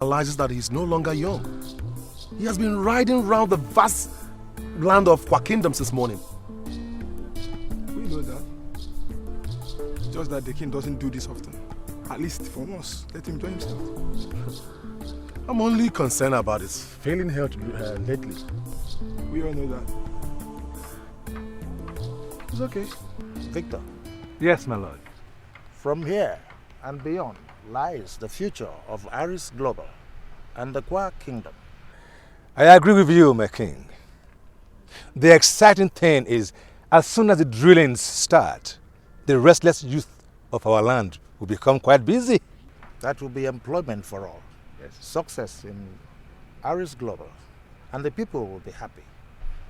realizes that he's no longer young. He has been riding round the vast land of Kwa Kingdom since morning. We know that. Just that the king doesn't do this often. At least for once, let him enjoy himself. I'm only concerned about his failing health lately. We all know that. It's okay. Victor. Yes, my lord. From here and beyond lies the future of Aris Global and the Kwa Kingdom. I agree with you, my king. The exciting thing is, as soon as the drillings start, the restless youth of our land will become quite busy. That will be employment for all. Yes. Success in Aris Global, and the people will be happy.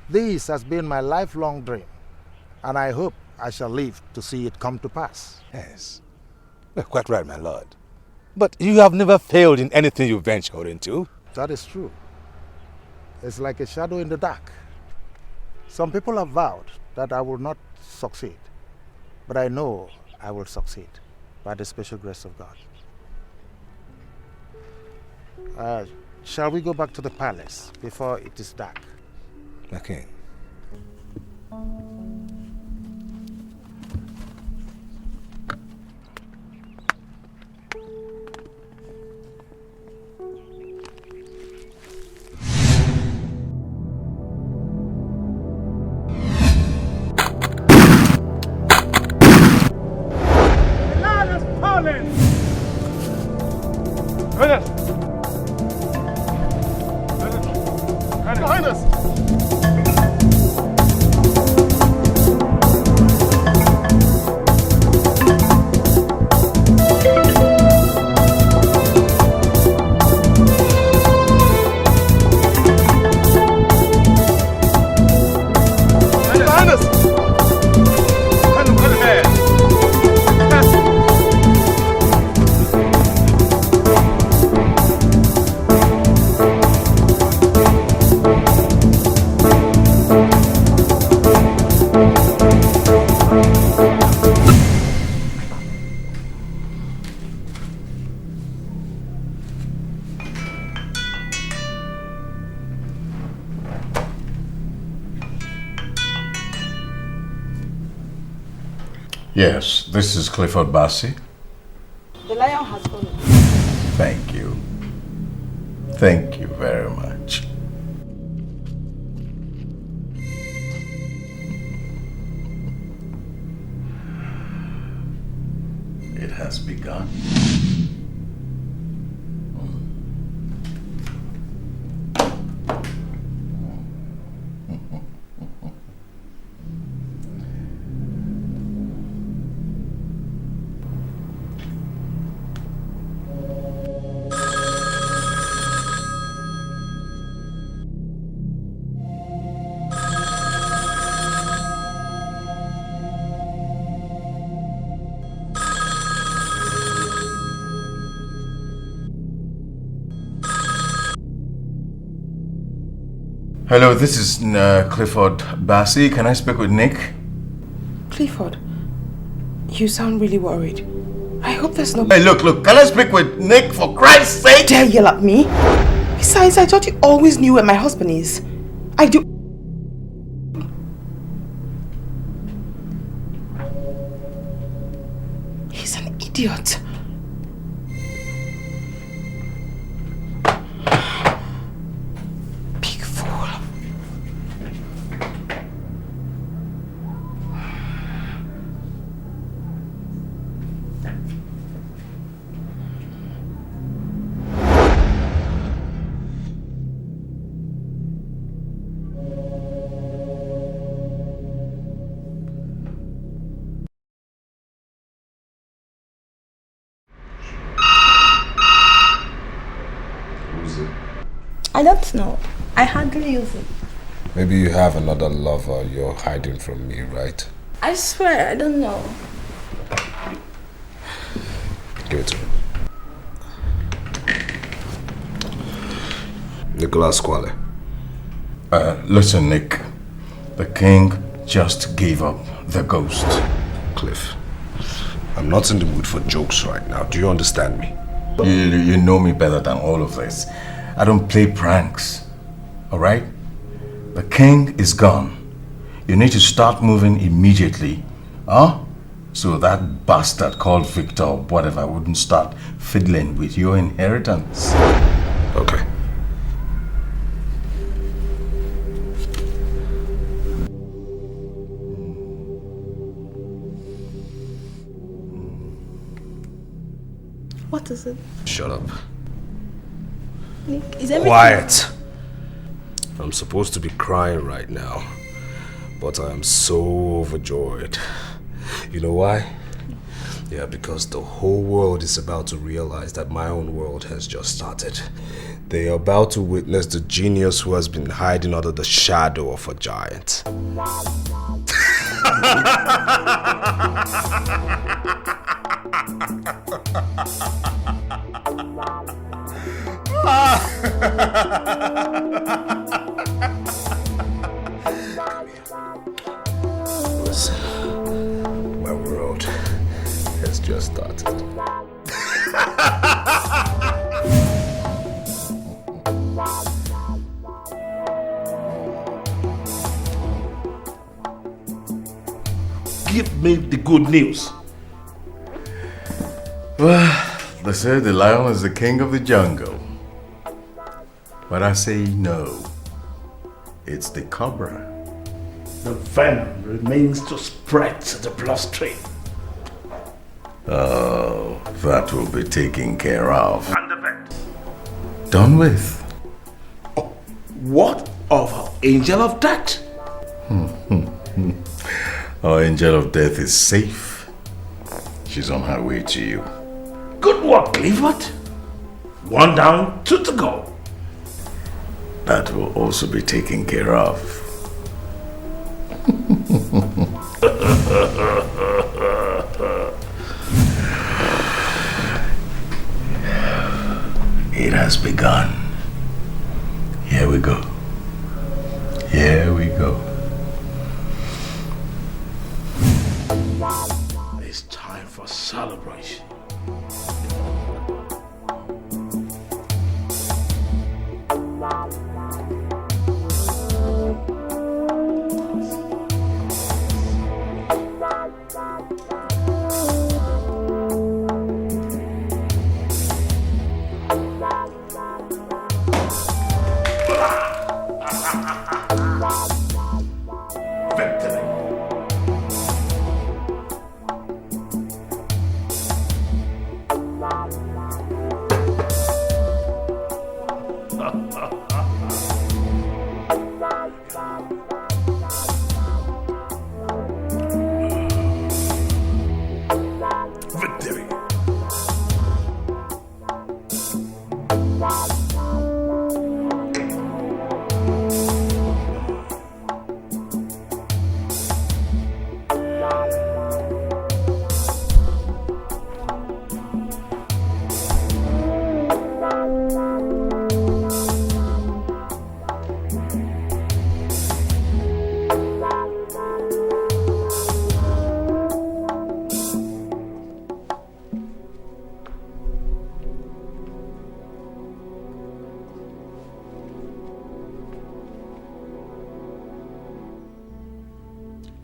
This has been my lifelong dream, and I hope I shall live to see it come to pass. Yes, you're quite right, my lord. But you have never failed in anything you ventured into. That is true. It's like a shadow in the dark. Some people have vowed that I will not succeed, but I know I will succeed by the special grace of God. Shall we go back to the palace before it is dark? My king. Yes, this is Clifford Bassey. The lion has gone. Thank you. Thank you very much. It has begun. Hello, this is Clifford Bassey. Can I speak with Nick? Clifford, you sound really worried. I hope there's no... Hey, look, can I speak with Nick for Christ's sake? Dare yell at me? Besides, I thought you always knew where my husband is. I do... He's an idiot. I don't know. I hardly use it. Maybe you have another lover you're hiding from me, right? I swear, I don't know. Give it to me. Nicholas Kwale. Listen, Nick. The king just gave up the ghost. Cliff, I'm not in the mood for jokes right now. Do you understand me? You know me better than all of this. I don't play pranks. Alright? The king is gone. You need to start moving immediately. Huh? So that bastard called Victor or whatever wouldn't start fiddling with your inheritance. Okay. What is it? Shut up. Nick, is everything... Quiet. I'm supposed to be crying right now, but I am so overjoyed. You know why? Yeah, because the whole world is about to realize that my own world has just started. They are about to witness the genius who has been hiding under the shadow of a giant. Listen, my world has just started. Give me the good news. Well, they say the lion is the king of the jungle. But I say no. It's the cobra. The venom remains to spread to the bloodstream. Oh, that will be taken care of. And the vet. Done with. Oh, what of our angel of death? Our angel of death is safe. She's on her way to you. Good work, Clifford. One down, two to go. That will also be taken care of. It has begun. Here we go. Here we go. It's time for celebration.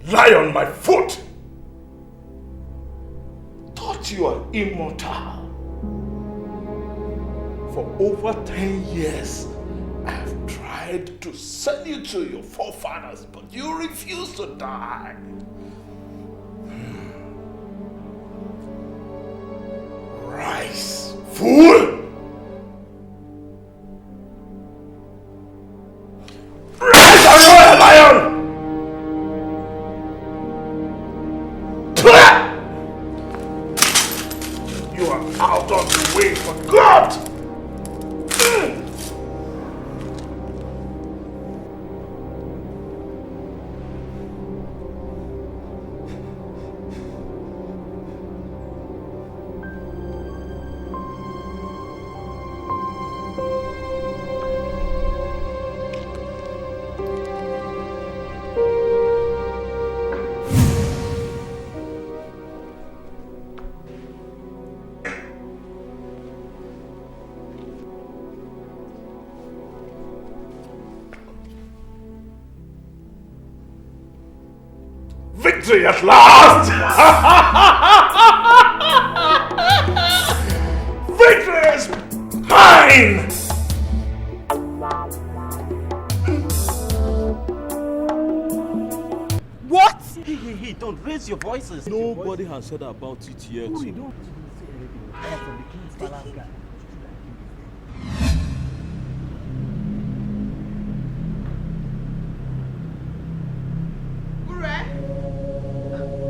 Lie on my foot! Thought you are immortal. For over 10 years, I have tried to send you to your forefathers, but you refuse to die. Rise, fool! Rise, Aurora Lion! You are out of the way for God! Victory at last! Victory is mine! What? Hey, don't raise your voices. Nobody has said about it yet.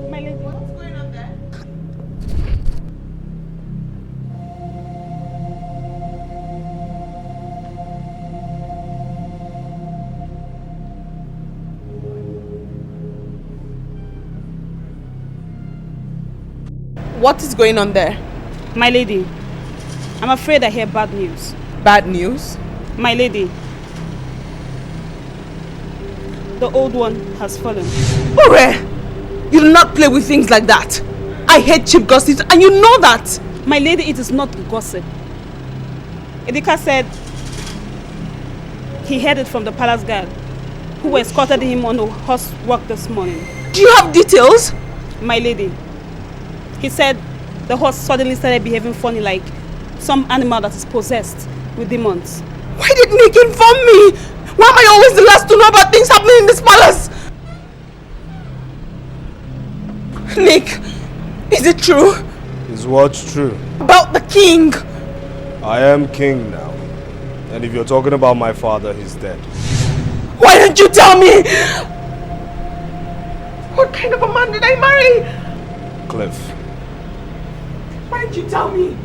My lady, what's going on there? What is going on there? My lady, I'm afraid I hear bad news. Bad news? My lady, the old one has fallen. Ure! You do not play with things like that. I hate cheap gossips and you know that. My lady, it is not gossip. Idika said he heard it from the palace guard who escorted him on a horse walk this morning. Do you have details? My lady, he said the horse suddenly started behaving funny like some animal that is possessed with demons. Why did Nick inform me? Why am I always the last to know about things happening in this palace? Nick, is it true? Is what's true? About the king? I am king now. And if you're talking about my father, he's dead. Why didn't you tell me? What kind of a man did I marry? Cliff. Why didn't you tell me?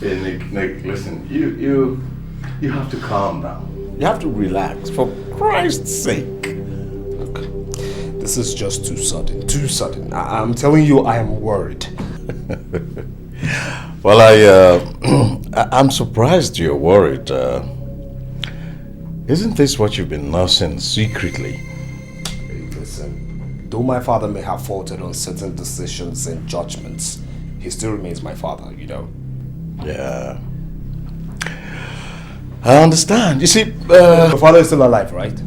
Hey, Nick, listen, you have to calm down. You have to relax, for Christ's sake. Look, this is just too sudden. I'm telling you, I am worried. Well, I'm surprised you're worried. Isn't this what you've been nursing secretly? Hey, listen, though my father may have faltered on certain decisions and judgments, he still remains my father, you know. Yeah. I understand. You see, your father is still alive, right?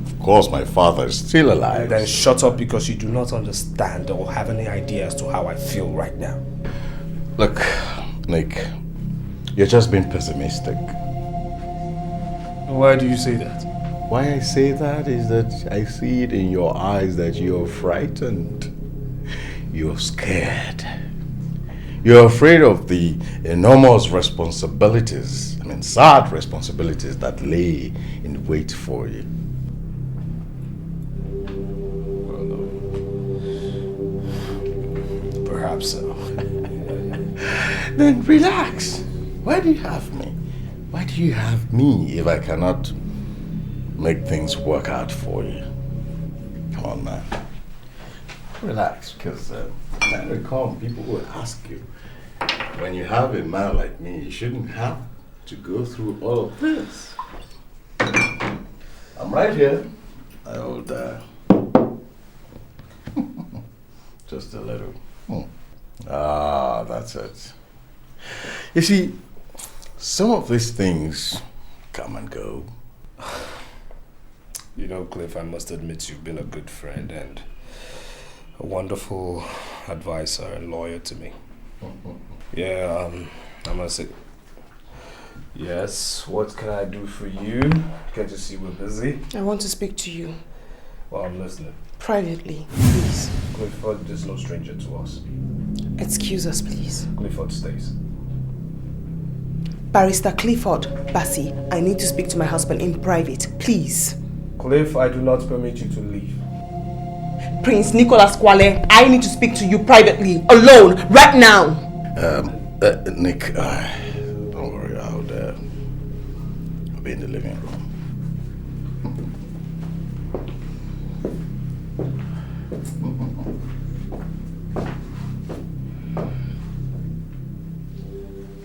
Of course, my father is still alive. Then shut up because you do not understand or have any idea as to how I feel right now. Look, Nick, you're just being pessimistic. Why do you say that? Why I say that is that I see it in your eyes that you're frightened. You're scared. You're afraid of the enormous responsibilities, sad responsibilities that lay in wait for you. Well, perhaps so. Then relax. Why do you have me? Why do you have me if I cannot make things work out for you? Come on, man. Relax, because when we come, people will ask you, when you have a man like me, you shouldn't have to go through all of this. I'm right here. I will just a little. Ah, that's it. You see, some of these things come and go. You know, Cliff, I must admit you've been a good friend and a wonderful advisor and lawyer to me. Yeah, I must say. Yes, what can I do for you? Can't you see we're busy? I want to speak to you. Well, I'm listening. Privately, please. Clifford is no stranger to us. Excuse us, please. Clifford stays. Barrister Clifford, Bassi, I need to speak to my husband in private, please. Cliff, I do not permit you to leave. Prince Nicholas Kwale, I need to speak to you privately, alone, right now. Nick, don't worry, I'll be in the living room.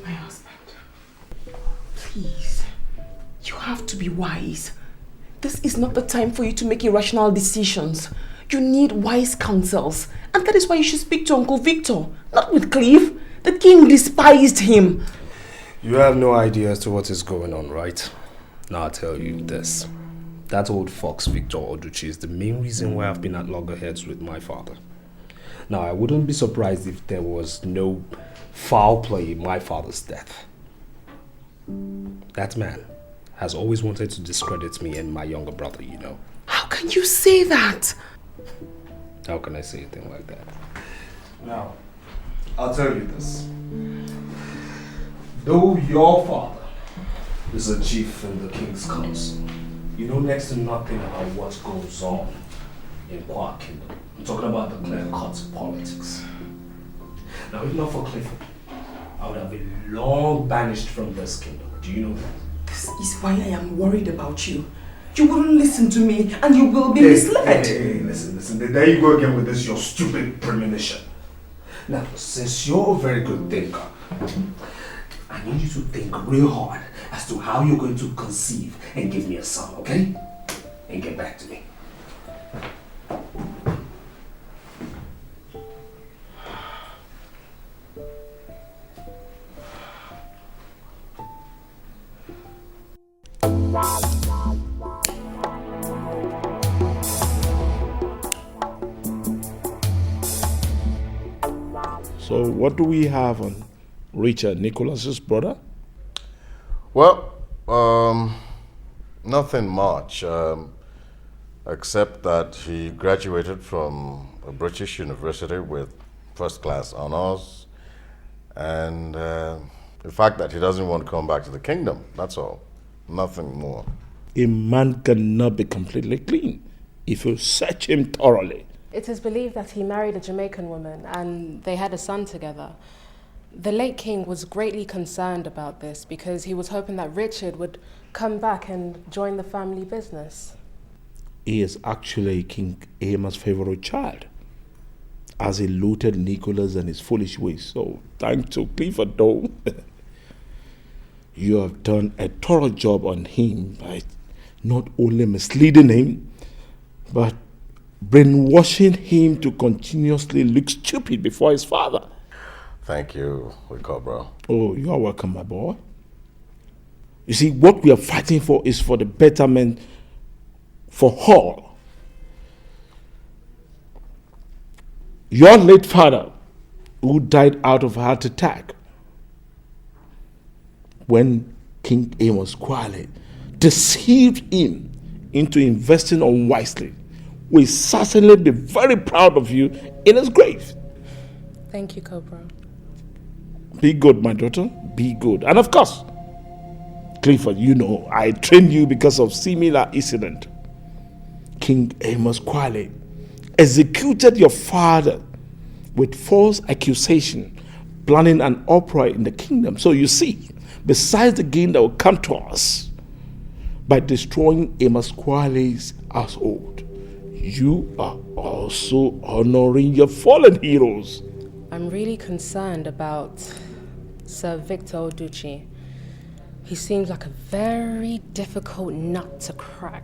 My husband, please, you have to be wise. This is not the time for you to make irrational decisions. You need wise counsels, and that is why you should speak to Uncle Victor, not with Cliff. The king despised him. You have no idea as to what is going on, right? Now I'll tell you this. That old fox, Victor Oduchi, is the main reason why I've been at loggerheads with my father. Now, I wouldn't be surprised if there was no foul play in my father's death. That man has always wanted to discredit me and my younger brother, you know. How can you say that? How can I say a thing like that? Now, I'll tell you this. Though your father is a chief in the king's council, you know next to nothing about what goes on in Kwa Kingdom. I'm talking about the clear-cut politics. Now, if not for Clifford, I would have been long banished from this kingdom. Do you know that? This is why I am worried about you. You wouldn't listen to me and you will be misled. Hey, listen. There you go again with this, your stupid premonition. Now, since you're a very good thinker, I need you to think real hard as to how you're going to conceive and give me a son, okay? And get back to me. So what do we have on Richard, Nicholas's brother? Well, nothing much, except that he graduated from a British university with first-class honors, and the fact that he doesn't want to come back to the kingdom, that's all. Nothing more. A man cannot be completely clean if you search him thoroughly. It is believed that he married a Jamaican woman and they had a son together. The late king was greatly concerned about this because he was hoping that Richard would come back and join the family business. He is actually King Amos' favorite child, as he looted Nicholas and his foolish ways. So thanks to Clifford, though, you have done a thorough job on him by not only misleading him, but brainwashing him to continuously look stupid before his father. Thank you, Wikobro. Oh, you are welcome, my boy. You see, what we are fighting for is for the betterment for all. Your late father, who died out of a heart attack when King Amos Kwale deceived him into investing unwisely, will certainly be very proud of you in his grave. Thank you, Cobra. Be good, my daughter. Be good. And of course, Clifford, you know, I trained you because of similar incident. King Amos Kwale executed your father with false accusation, planning an uproar in the kingdom. So you see, besides the gain that will come to us by destroying Amos Kwale's household, you are also honoring your fallen heroes. I'm really concerned about Sir Victor Oduchi. He seems like a very difficult nut to crack.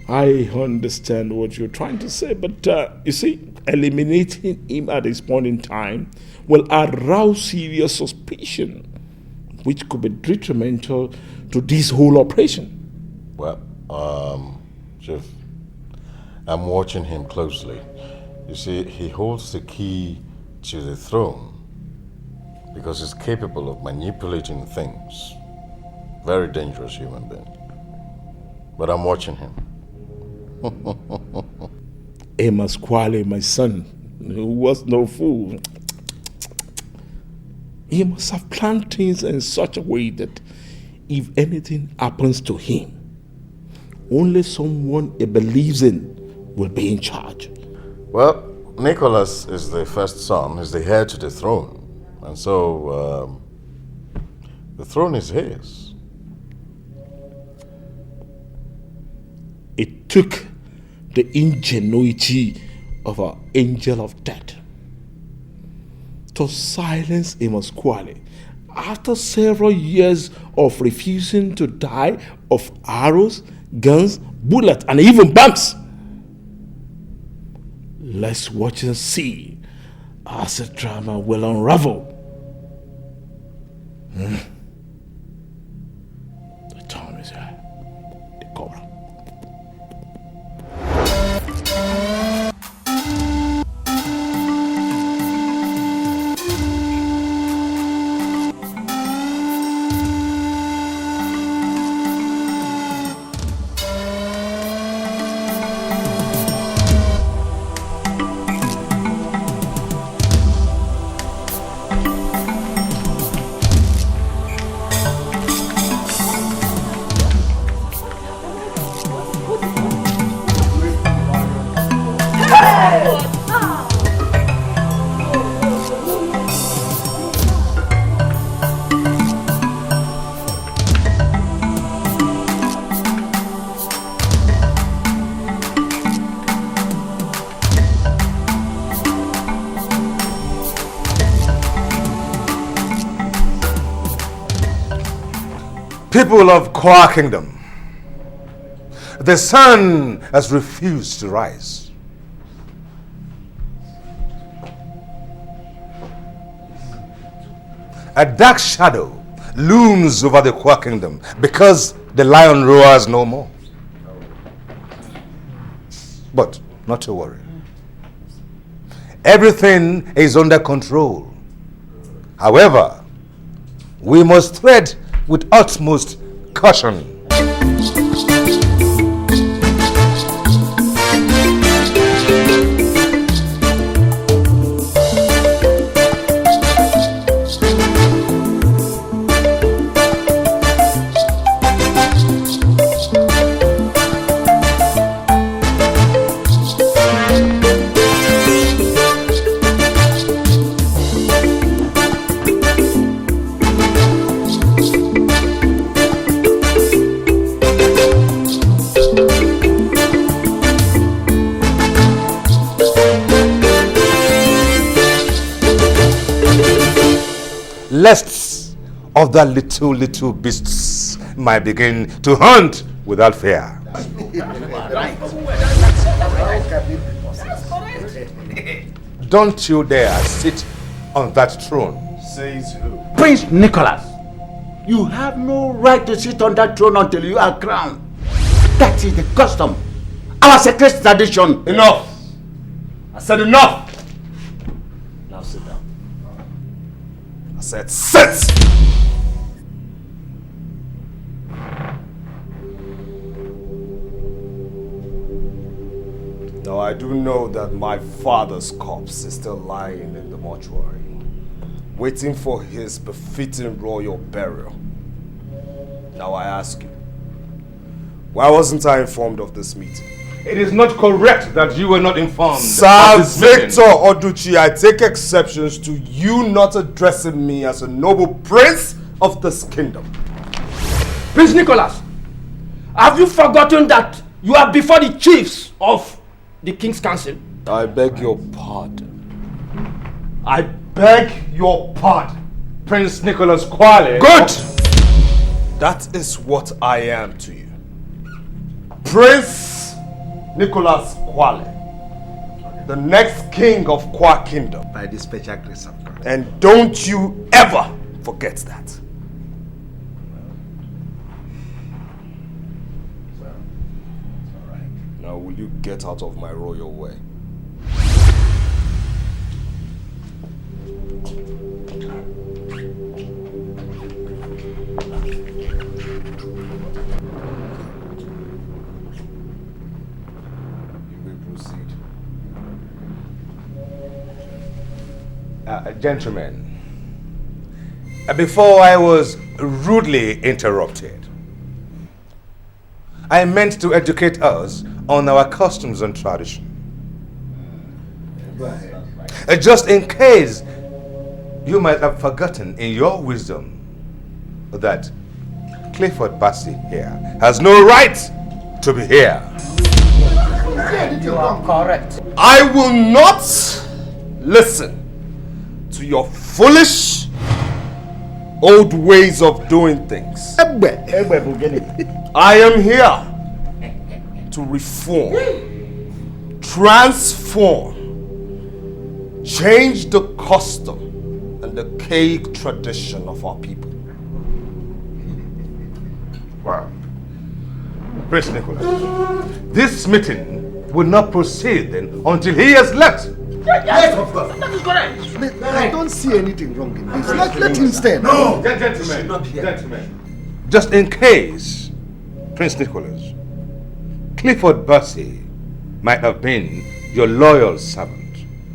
I understand what you're trying to say, but you see, eliminating him at this point in time will arouse serious suspicion, which could be detrimental to this whole operation. Well, Chief, I'm watching him closely. You see, he holds the key to the throne because he's capable of manipulating things. Very dangerous human being. But I'm watching him. Amos Kwale, my son, who was no fool, he must have planned things in such a way that if anything happens to him, only someone he believes in will be in charge. Well, Nicholas is the first son, is the heir to the throne. And so, the throne is his. It took the ingenuity of our angel of death to silence Amos Kwale after several years of refusing to die of arrows, guns, bullets, and even bombs. Let's watch and see as the drama will unravel. The time is here. The cobra. People of Kwa Kingdom, the sun has refused to rise. A dark shadow looms over the Kwa Kingdom because the lion roars no more. But not to worry. Everything is under control. However, we must tread with utmost caution. Lest of the little beasts might begin to hunt without fear. Don't you dare sit on that throne. Says who? Prince Nicholas, you have no right to sit on that throne until you are crowned. That is the custom. Our sacred tradition. Enough! I said enough! Now sit down. I said sit! Now I do know that my father's corpse is still lying in the mortuary, waiting for his befitting royal burial. Now I ask you, why wasn't I informed of this meeting? It is not correct that you were not informed. Sir Victor Oduchi, I take exceptions to you not addressing me as a noble prince of this kingdom. Prince Nicholas, have you forgotten that you are before the chiefs of the King's Council? I beg your pardon. I beg your pardon. Prince Nicholas Kwale. Good! That is what I am to you. Prince Nicholas Kwale, the next king of Kwa Kingdom. By the special grace of God. And don't you ever forget that. Now will you get out of my royal way? Gentlemen, before I was rudely interrupted, I meant to educate us on our customs and tradition. Just in case you might have forgotten in your wisdom that Clifford Bassey here has no right to be here. You are correct. I will not listen to your foolish old ways of doing things. I am here to reform, transform, change the custom and the cake tradition of our people. Wow. Prince Nicholas, this meeting will not proceed then until he has left. Yes, of course. That is correct. I don't see anything wrong in this. Let him stay. No, gentlemen. Just in case, Prince Nicholas, Clifford Bussey might have been your loyal servant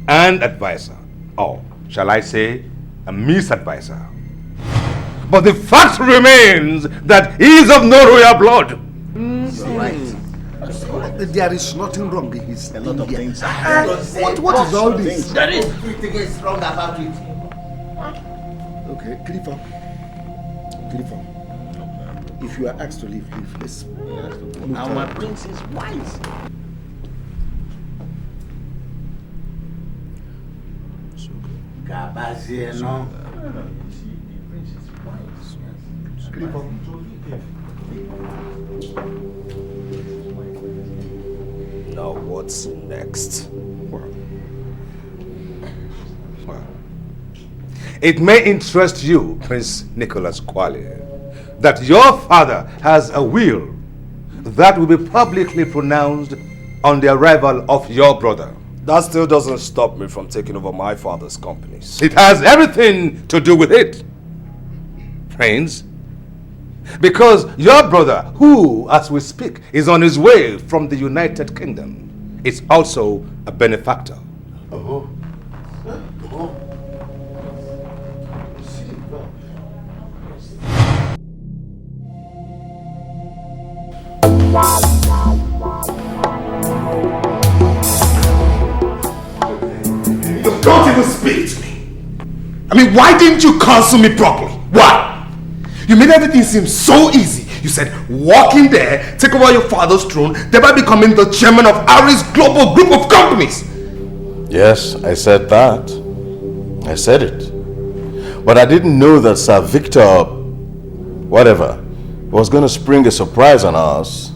and advisor, or shall I say, a misadvisor. But the fact remains that he is of no royal blood. Right. There is nothing wrong in his A lot of things. What is all this? There is everything is wrong about it. Okay, Clifford. If you are asked to leave, please. Our prince is wise. Gabazieno. Now what's next? Well, it may interest you, Prince Nicholas Kwale, that your father has a will that will be publicly pronounced on the arrival of your brother. That still doesn't stop me from taking over my father's companies. It has everything to do with it, Prince. Because your brother, who, as we speak, is on his way from the United Kingdom, is also a benefactor. Oh. Don't even speak to me. I mean, why didn't you counsel me properly? Why? You made everything seem so easy. You said, walk in there, take over your father's throne, thereby becoming the chairman of Ari's global group of companies. Yes, I said that. I said it. But I didn't know that Sir Victor, whatever, was going to spring a surprise on us.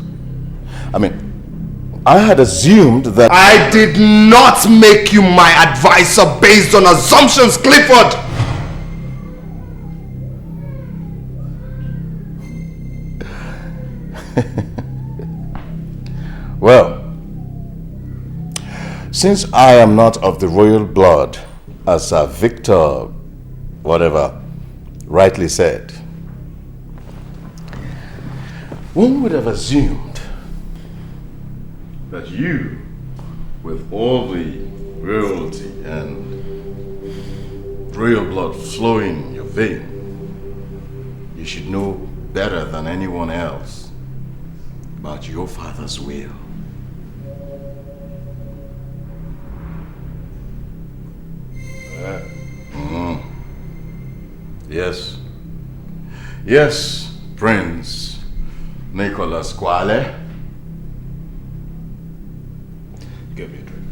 I mean, I had assumed that... I did not make you my advisor based on assumptions, Clifford! Well, since I am not of the royal blood, as Sir Victor, whatever, rightly said, one would have assumed that you, with all the royalty and royal blood flowing in your vein, you should know better than anyone else about your father's will. Yes. Yes, Prince Nicholas Kwale. Give me a drink.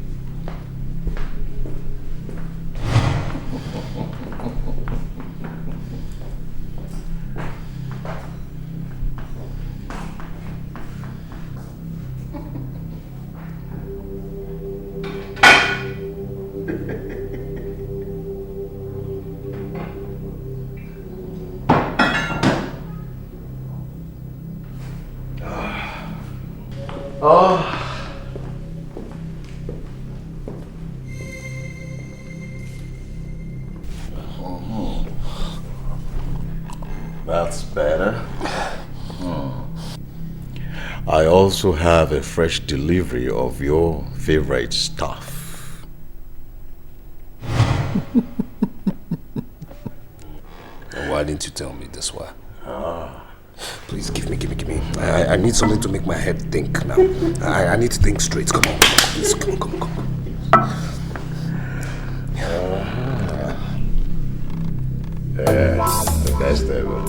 That's better. I also have a fresh delivery of your favorite stuff. Why didn't you tell me this way? Please give me. I need something to make my head think now. I need to think straight. Come on. Please, come on. The best ever.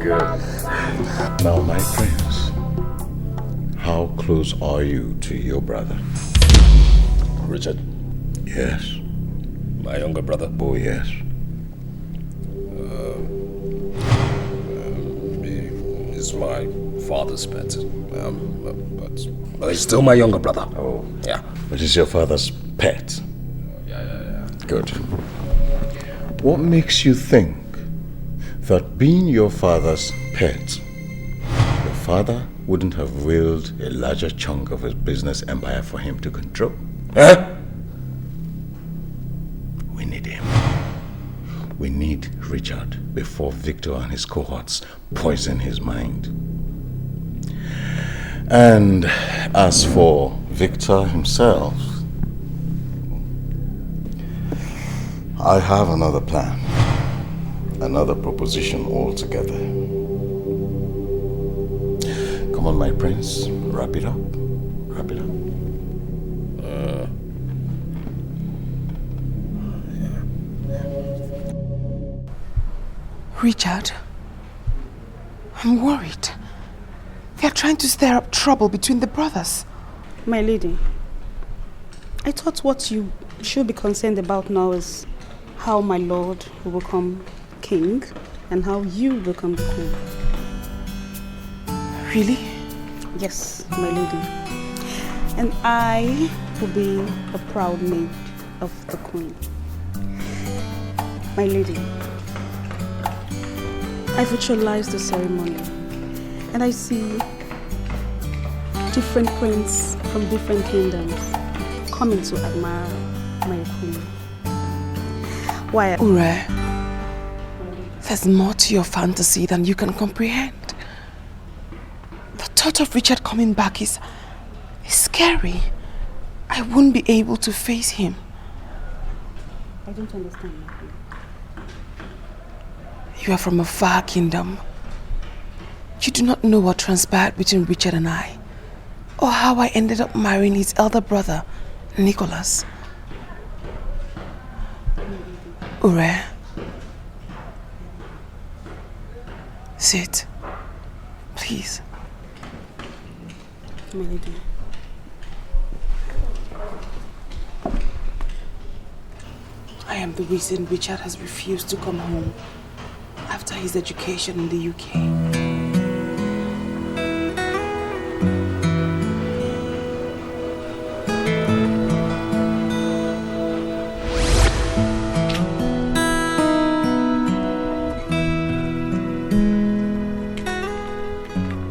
good. Now, my prince, how close are you to your brother? Richard? Yes. My younger brother? Oh, yes. He's my father's pet. But he's still my younger brother. Oh. Yeah. But he's your father's pet? Yeah. Good. What makes you think that being your father's pet, your father wouldn't have willed a larger chunk of his business empire for him to control? Huh? We need him. We need Richard before Victor and his cohorts poison his mind. And as for Victor himself, I have another plan, another proposition altogether. Come on, my prince, wrap it up. Wrap it up. Richard, I'm worried. They're trying to stir up trouble between the brothers. My lady, I thought what you should be concerned about now is how my lord will become king and how you will become the queen. Really? Yes, my lady. And I will be a proud maid of the queen. My lady, I visualize the ceremony and I see different princes from different kingdoms coming to admire my queen. Why? Ure, there's more to your fantasy than you can comprehend. The thought of Richard coming back is scary. I wouldn't be able to face him. I don't understand. You are from a far kingdom. You do not know what transpired between Richard and I, or how I ended up marrying his elder brother, Nicholas. Ure, sit, please. My lady. I am the reason Richard has refused to come home after his education in the UK.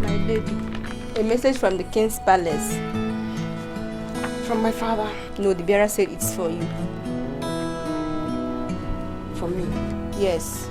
My lady, a message from the king's palace. From my father? No, the bearer said it's for you. For me? Yes.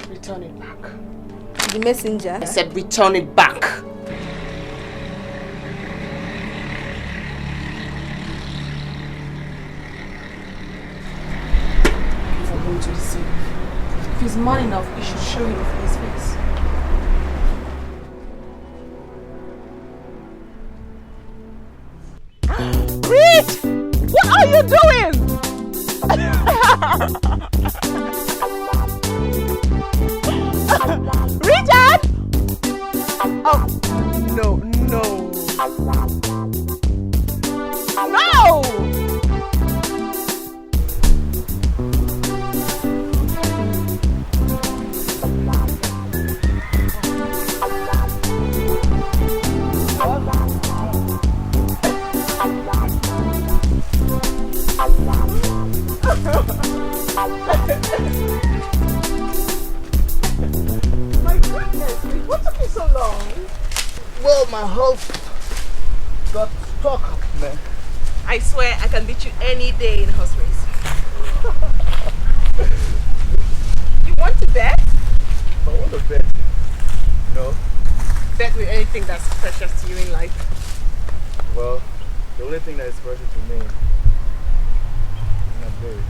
Return it back. The messenger? I said return it back. If I'm going to deceive, if he's man enough, he should show it off his face. Rich! What are you doing? Richard! Oh, no, no. No! My goodness, what took you so long? Well, my horse got stuck up, man. I swear I can beat you any day in horse race. bet? I want to bet. No. Bet with anything that's precious to you in life. Well, the only thing that is precious to me is my baby.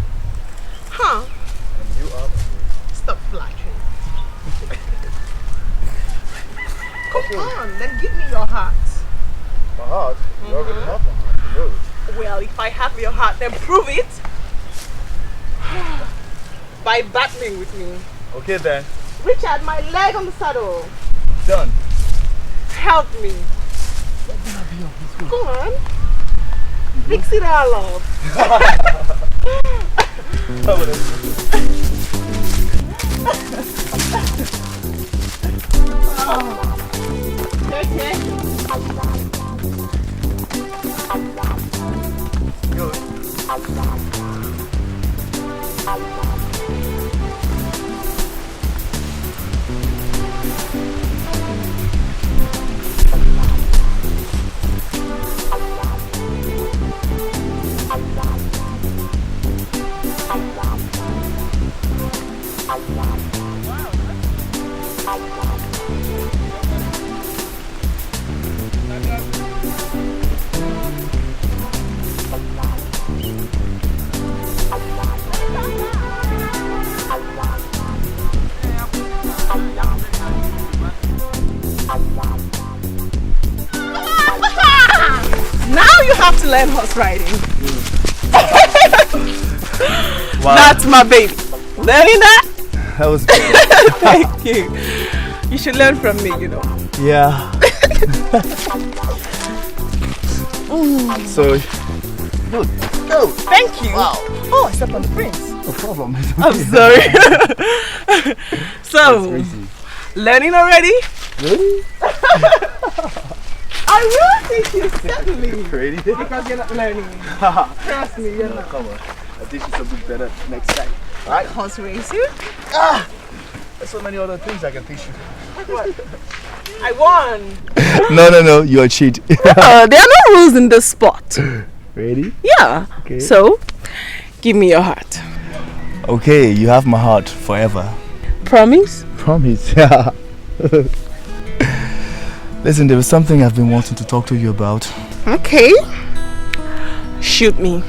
Huh? And you are my baby. Stop flattering. Come on, then give me your heart. My heart? You already have my heart. You know it. Well, if I have your heart, then prove it. By battling with me. Okay then. Richard, my leg on the saddle. Done. Help me. Come on. Fix it all up. Okay. Now you have to learn horse riding. Wow. That's my baby. Learning that? That was good. Thank you. You should learn from me, you know. Yeah. So, good. Oh, thank you. Wow. Oh, I stepped on the prince. No problem. I'm sorry. So, learning already? Really? I will teach you steadily. Ready? Because you're not learning. Trust me, you're not. Come on. I'll teach you something better next time. Alright? Horse racing? Ah! There's so many other things I can teach you. What? I won. No. You're a cheat. There are no rules in this sport. Ready? Yeah. Okay. So, give me your heart. Okay, you have my heart forever. Promise? Promise. Yeah. Listen, there was something I've been wanting to talk to you about. Okay. Shoot me.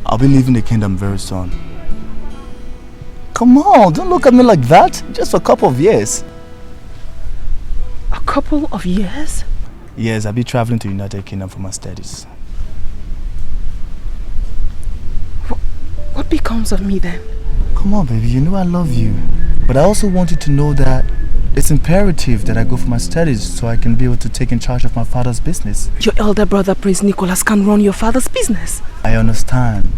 I'll be leaving the kingdom very soon. Come on, don't look at me like that. Just for a couple of years. A couple of years? Yes, I'll be traveling to United Kingdom for my studies. What becomes of me then? Come on, baby, you know I love you. But I also want you to know that it's imperative that I go for my studies so I can be able to take in charge of my father's business. Your elder brother, Prince Nicholas, can run your father's business. I understand.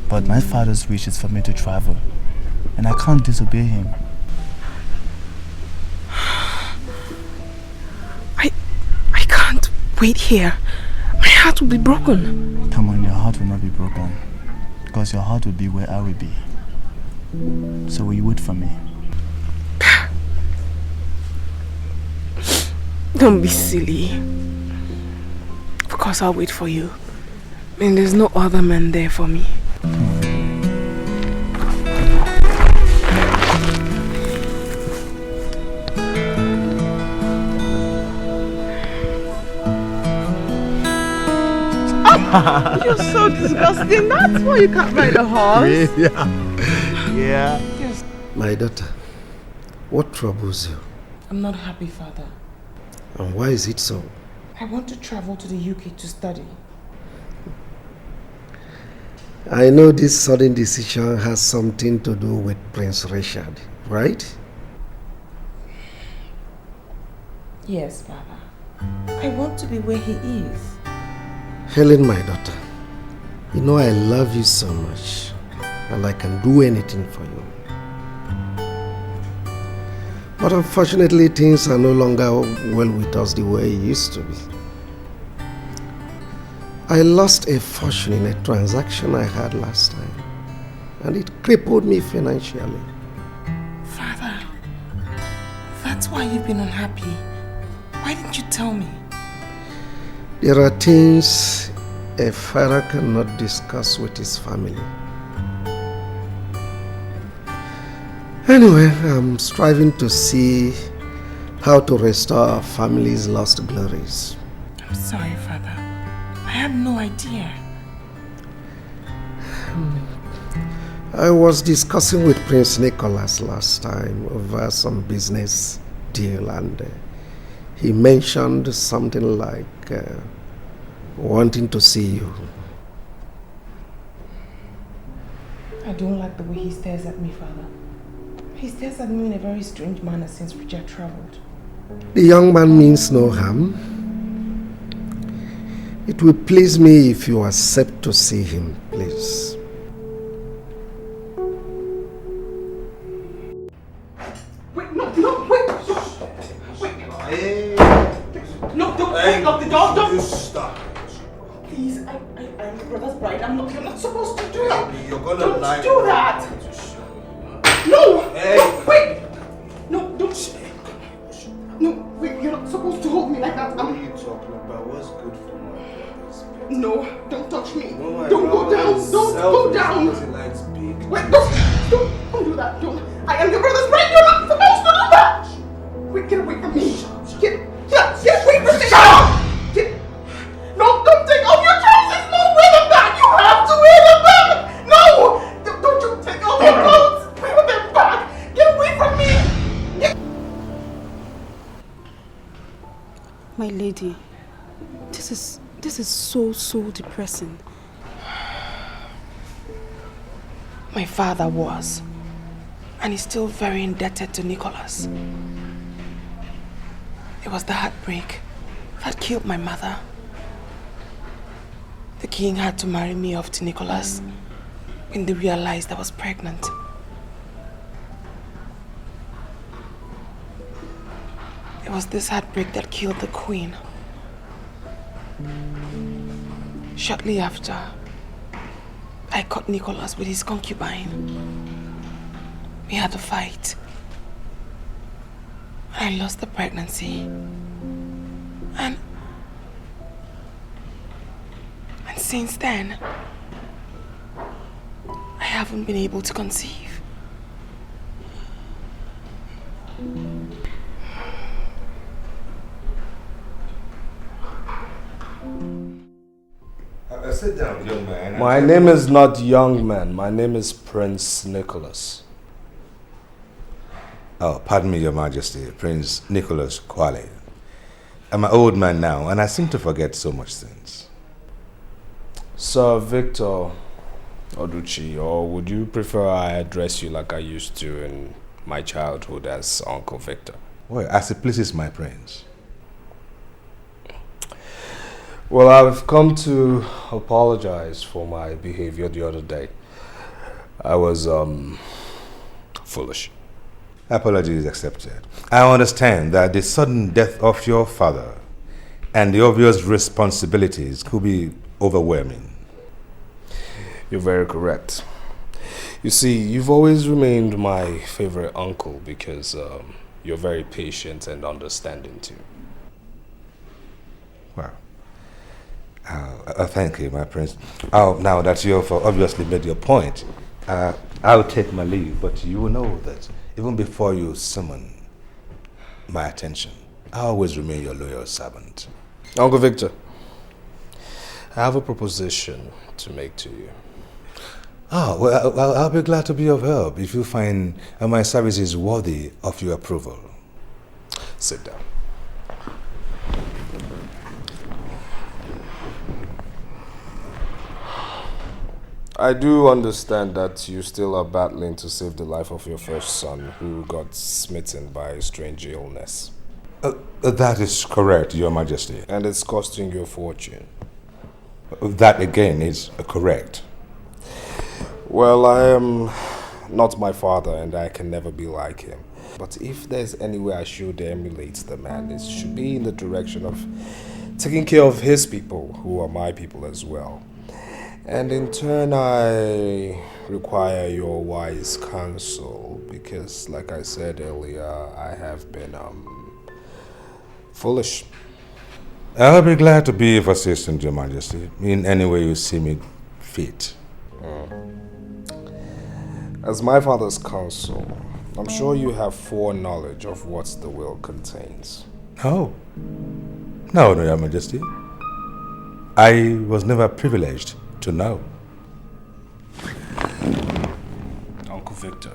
But my father's wish is for me to travel. And I can't disobey him. I can't wait here. My heart will be broken. Come on, your heart will not be broken. Because your heart will be where I will be. So will you wait for me? Don't be silly. Of course I'll wait for you. And there's no other man there for me. You're so disgusting. That's why you can't ride a horse. Yeah. Yes. My daughter, what troubles you? I'm not happy, Father. And why is it so? I want to travel to the UK to study. I know this sudden decision has something to do with Prince Richard, right? Yes, Baba. I want to be where he is. Helen, my daughter, you know I love you so much, and I can do anything for you. But unfortunately, things are no longer well with us the way it used to be. I lost a fortune in a transaction I had last time, and it crippled me financially. Father, that's why you've been unhappy. Why didn't you tell me? There are things a father cannot discuss with his family. Anyway, I'm striving to see how to restore our family's lost glories. I'm sorry, Father. I had no idea. I was discussing with Prince Nicholas last time over some business deal, and he mentioned something like wanting to see you. I don't like the way he stares at me, Father. He stares at me in a very strange manner since Richard traveled. The young man means no harm. It will please me if you accept to see him, please. Wait, no, wait! Hey. No, don't lock the door, don't! Stop. Please, I'm your brother's bride. You're not supposed to do that. You're gonna Don't lie. do that. No! Hey. No, wait! No, don't. No, wait, you're not supposed to hold me like that. What are you talking about? What's good for my brother's baby? No, don't touch me. No, Don't go down. Don't go down. Because he likes big. Wait, don't do that. Don't. I am your brother's bride. You're not supposed to do that. Wait, get away from me. Get away from me. Shut up! No, don't take off your trousers. No, wear them back. You have to wear them back. No, don't you take off your clothes. Wear them back. Get away from me. My lady, this is so depressing. My father was, and he's still very indebted to Nicholas. It was the heartbreak that killed my mother. The king had to marry me off to Nicholas when they realized I was pregnant. It was this heartbreak that killed the queen. Shortly after, I caught Nicholas with his concubine. We had a fight. I lost the pregnancy. And since then, I haven't been able to conceive. Sit down, young man. My name is not young man. My name is Prince Nicholas. Oh, pardon me, Your Majesty, Prince Nicholas Kwale. I'm an old man now, and I seem to forget so much things. Sir Victor Oduchi, or would you prefer I address you like I used to in my childhood as Uncle Victor? Well, as it pleases my prince. Well, I've come to apologize for my behavior the other day. I was, foolish. Apology is accepted. I understand that the sudden death of your father and the obvious responsibilities could be overwhelming. You're very correct. You see, you've always remained my favorite uncle because you're very patient and understanding too. Wow. Thank you, my prince. Now that you've obviously made your point, I'll take my leave, but you will know that even before you summon my attention, I always remain your loyal servant. Uncle Victor, I have a proposition to make to you. Oh, well, I'll be glad to be of help if you find my services worthy of your approval. Sit down. I do understand that you still are battling to save the life of your first son who got smitten by a strange illness. That is correct, Your Majesty. And it's costing you a fortune. That again is correct. Well, I am not my father and I can never be like him. But if there's any way I should emulate the man, it should be in the direction of taking care of his people, who are my people as well. And in turn, I require your wise counsel because, like I said earlier, I have been foolish. I'll be glad to be of assistance, Your Majesty, in any way you see me fit. As my father's counsel, I'm sure you have foreknowledge of what the will contains. No. No, Your Majesty. I was never privileged to know. Uncle Victor,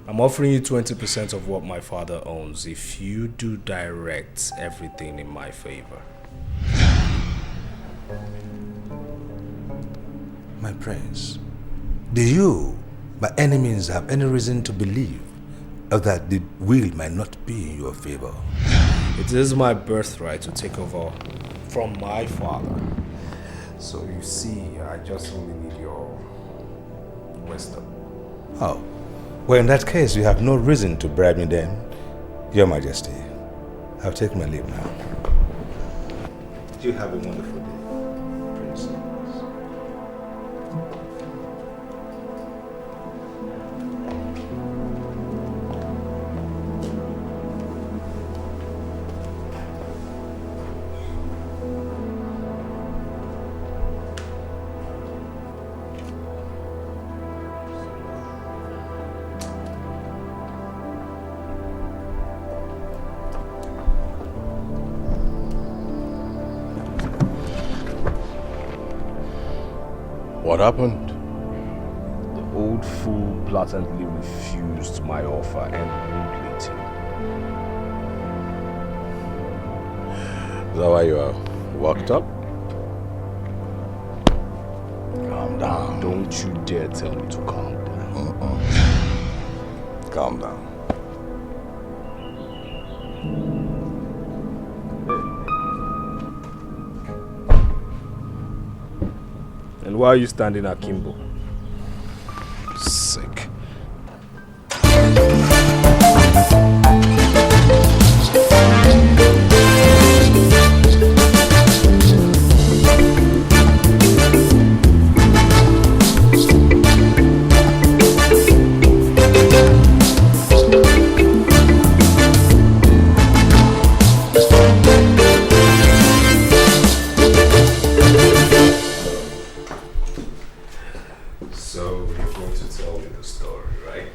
I'm offering you 20% of what my father owns if you do direct everything in my favor. My prince, do you, by any means, have any reason to believe that the will might not be in your favor? It is my birthright to take over from my father. So you see, I just only need your wisdom. Oh, well, in that case, you have no reason to bribe me then, Your Majesty. I'll take my leave now. You have a wonderful day, Prince. What happened? The old fool blatantly refused my offer and rudely too. Is that why you are worked up? Calm down. Don't you dare tell me to calm down. Calm down. And why are you standing akimbo? Sick. So you're going to tell me the story, right?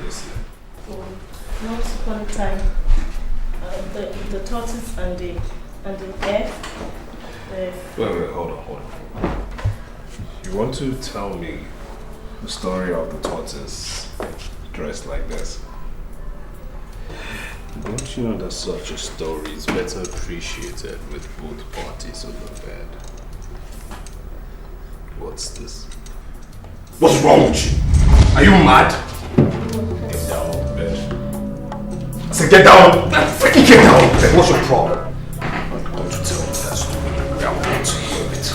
Listen. Once upon a time, the tortoise and the egg. Wait, hold on. You want to tell me the story of the tortoise dressed like this? Don't you know that such a story is better appreciated with both parties on the bed? What's this? What's wrong with you? Are you mad? Get down on the bed. I said get down! Freaking get down on the bed! What's your problem? Don't you tell me that story. I want to hear it.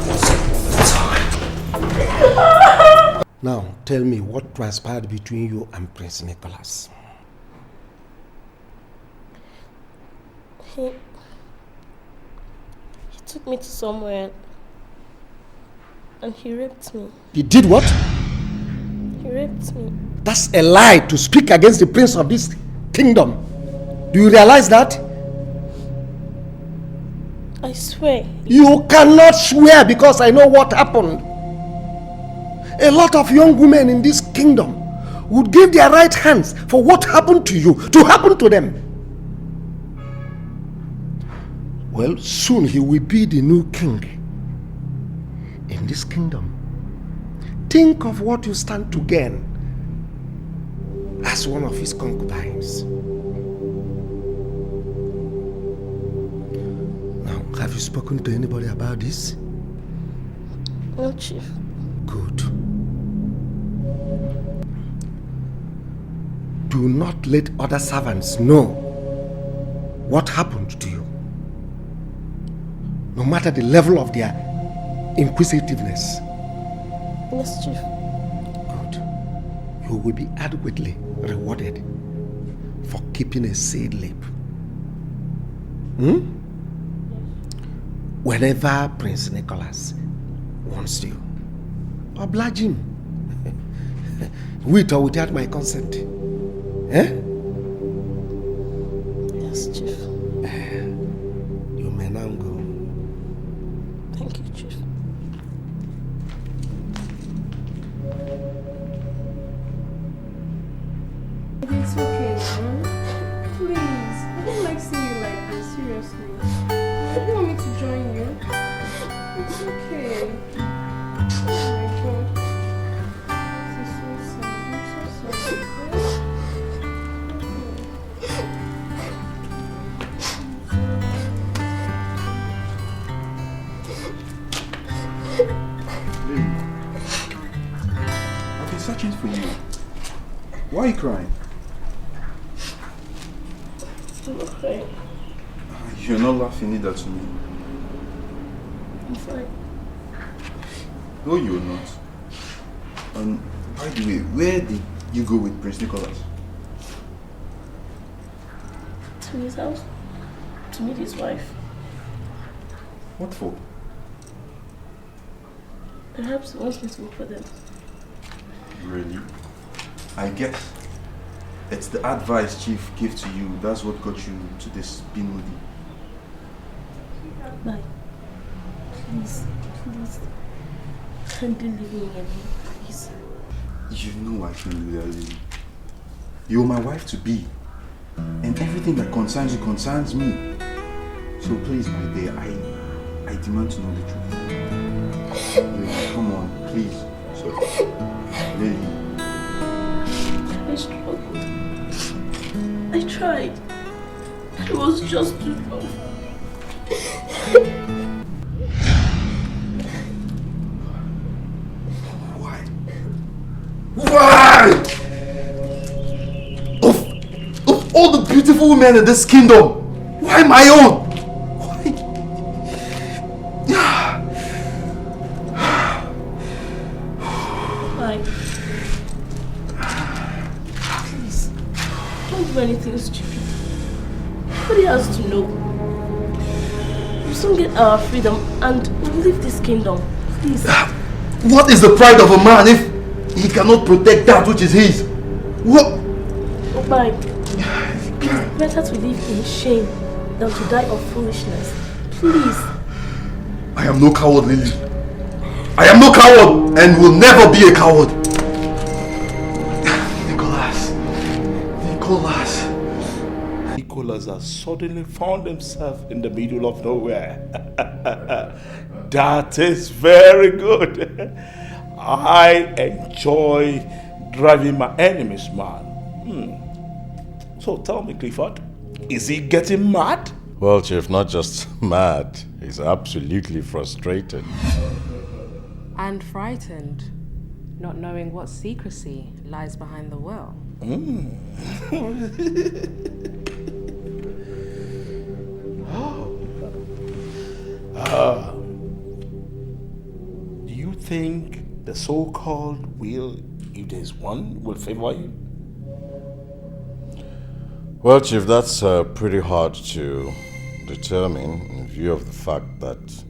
Once upon a time. Now, tell me what transpired between you and Prince Nicholas. He took me to somewhere and he raped me. He did what? He raped me. That's a lie to speak against the prince of this kingdom. Do you realize that? I swear. You cannot swear because I know what happened. A lot of young women in this kingdom would give their right hands for what happened to you to happen to them. Well, soon he will be the new king in this kingdom. Think of what you stand to gain as one of his concubines. Now, have you spoken to anybody about this? No, Chief. Good. Do not let other servants know what happened to you, no matter the level of their inquisitiveness. Yes, Chief. Good. You will be adequately rewarded for keeping a sealed lip. Whenever Prince Nicholas wants you, oblige him. With or without my consent. Eh? Yes, Chief. You may now go. Thank you, Chief. searching for you. Why are you crying? I'm not crying. You're not laughing either to me. I'm fine. No, you're not. By the way, where did you go with Prince Nicholas? To his house. To meet his wife. What for? Perhaps he wants me to work for them. Really? I guess it's the advice Chief gave to you. That's what got you to this being moody. Bye. Please. Can't you leave me alone, please? You know I can do that, Lily. You're my wife to be. And everything that concerns you concerns me. So please, my dear, I demand to know the truth. Lily, come on, please. So, Lily. I struggled. I tried. It was just too tough. Why? Of all the beautiful women in this kingdom, why my own? Why? Please, don't do anything stupid. Nobody has to know. We'll soon get our freedom and we'll leave this kingdom. Please. What is the pride of a man if he cannot protect that which is his? What? Oh my. It's better to live in shame than to die of foolishness. Please. I am no coward, Lily. I am no coward and will never be a coward. Nicholas has suddenly found himself in the middle of nowhere. That is very good. I enjoy driving my enemies mad. So tell me, Clifford, is he getting mad? Well, Chief, not just mad, he's absolutely frustrated. And frightened, not knowing what secrecy lies behind the will. Do you think the so-called will, if there's one, will favor you? Well, Chief, that's pretty hard to determine in view of the fact that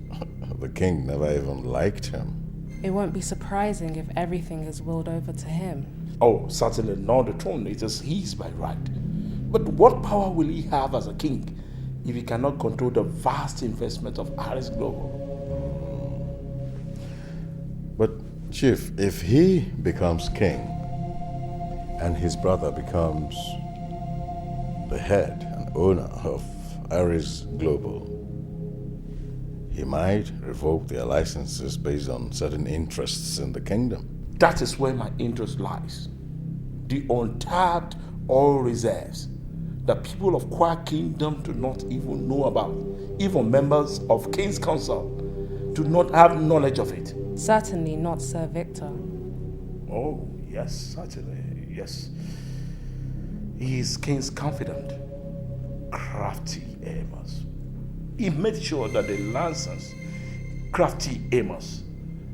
the king never even liked him. It won't be surprising if everything is willed over to him. Oh, certainly not the throne. It is his by right. But what power will he have as a king if he cannot control the vast investment of Aris Global? But, Chief, if he becomes king and his brother becomes the head and owner of Aris Global, he might revoke their licenses based on certain interests in the kingdom. That is where my interest lies. The untapped oil reserves that people of Kwa Kingdom do not even know about. Even members of King's Council do not have knowledge of it. Certainly not Sir Victor. Oh, yes, certainly, yes. He is King's confidant, crafty Amos. He made sure that the Lancers, crafty Amos,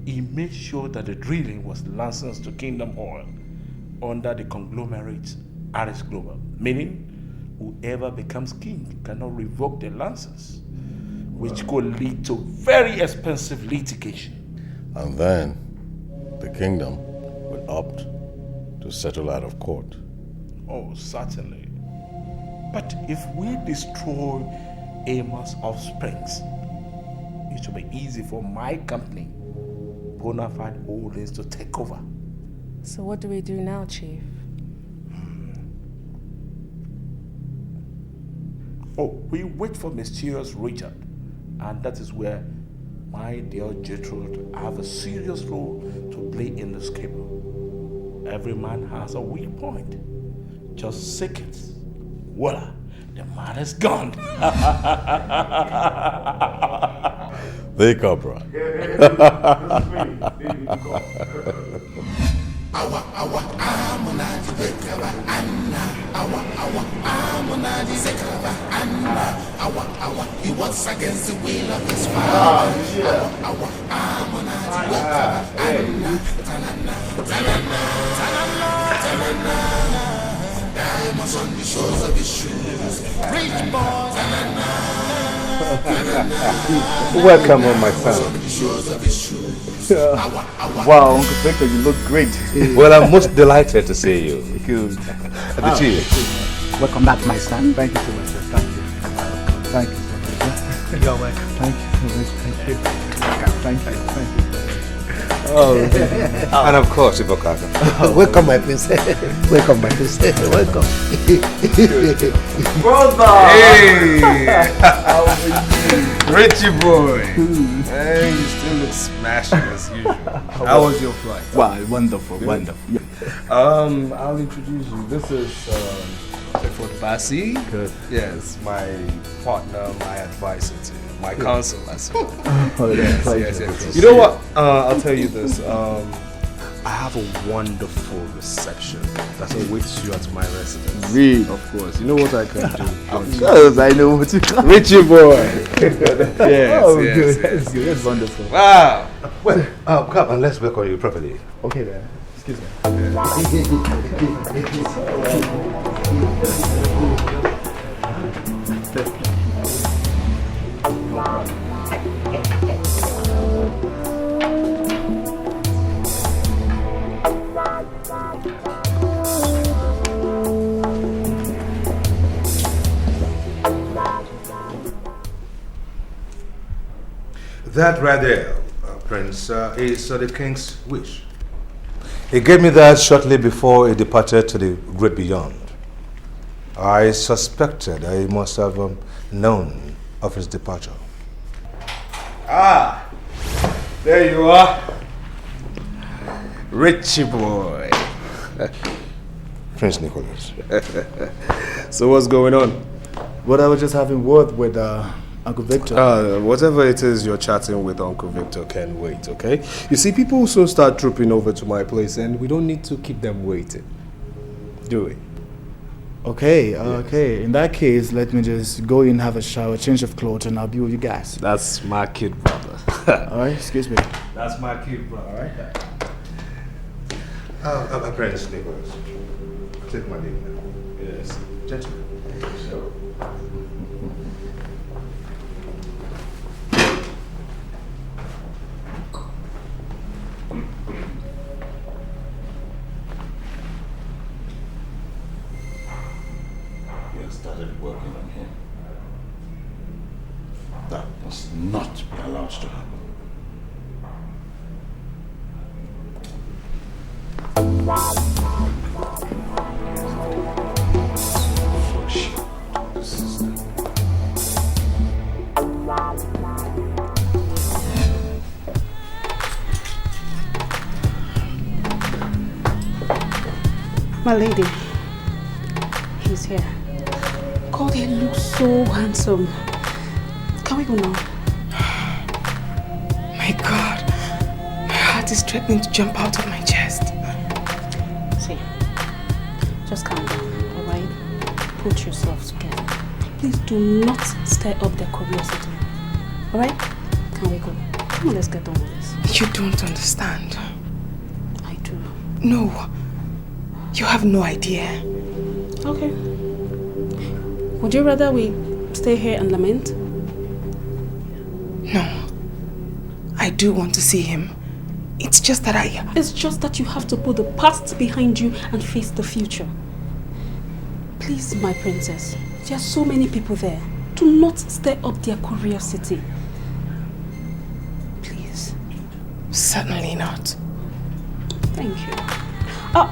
he made sure that the drilling was licensed to Kingdom Oil under the conglomerate Aris Global, meaning whoever becomes king cannot revoke the license, which could lead to very expensive litigation. And then the kingdom will opt to settle out of court. Oh, certainly. But if we destroy Amos' offsprings, it will be easy for my company, Bonafide Holdings, to take over. So what do we do now, Chief? Oh, we wait for mysterious Richard, and that is where my dear Gertrude have a serious role to play in this cable. Every man has a weak point. Just seconds. Voila, the man is gone. The Cobra. Our against the will of his father. Diamonds on the shores of his shoes. Rich boy. Welcome on my son. Wow, Uncle Victor, you look great. Well, I'm most delighted to see you. Good. Welcome back, my son. Thank you so much, sir. Thank you. Thank you so much, sir. You're welcome. Thank you so much. Thank you. Thank you. Thank you. And of course, Ibokaka. Welcome, my princess. Welcome, my princess. Welcome. Brother! Hey! How are you? Richie boy! Hey, you still look smashing as usual. How was your flight? Wow, wonderful, wonderful. Yeah. I'll introduce you. This is Clifford Bassi. Good. Yes, my partner, my advisor too. My counsel as well. Yes. You know what? I'll tell you this. I have a wonderful reception that awaits you at my residence. Really? Of course. You know what I can do? Of course, I know what you can do. Richie boy. Yes, That's good. That's wonderful. Wow. Well, come and let's work on you properly. Okay then. Excuse me. That right there, Prince, is the king's wish. He gave me that shortly before he departed to the great beyond. I suspected he must have known of his departure. Ah, there you are. Richie boy. Prince Nicholas. So what's going on? Well, I was just having word with Uncle Victor. Whatever it is you're chatting with Uncle Victor can wait, okay? You see, people will soon start trooping over to my place and we don't need to keep them waiting. Do we? Okay, okay. In that case, let me just go in, have a shower, change of clothes, and I'll be with you guys. That's my kid, brother. Alright, excuse me. That's my kid, brother, alright? Prince Nicholas, take my leave now. Yes. Gentlemen. So. Started working on him. That must not be allowed to happen. My lady, he's here. God, he looks so handsome. Can we go now? My God, my heart is threatening to jump out of my chest. See, just calm down, alright? Put yourself together. Please do not stir up their curiosity. Alright? Can we go? Come on, let's get on with this. You don't understand. I do. No, you have no idea. Okay. Would you rather we stay here and lament? No. I do want to see him. It's just that It's just that you have to put the past behind you and face the future. Please, my princess. There are so many people there. Do not stir up their curiosity. Please. Certainly not. Thank you. Oh,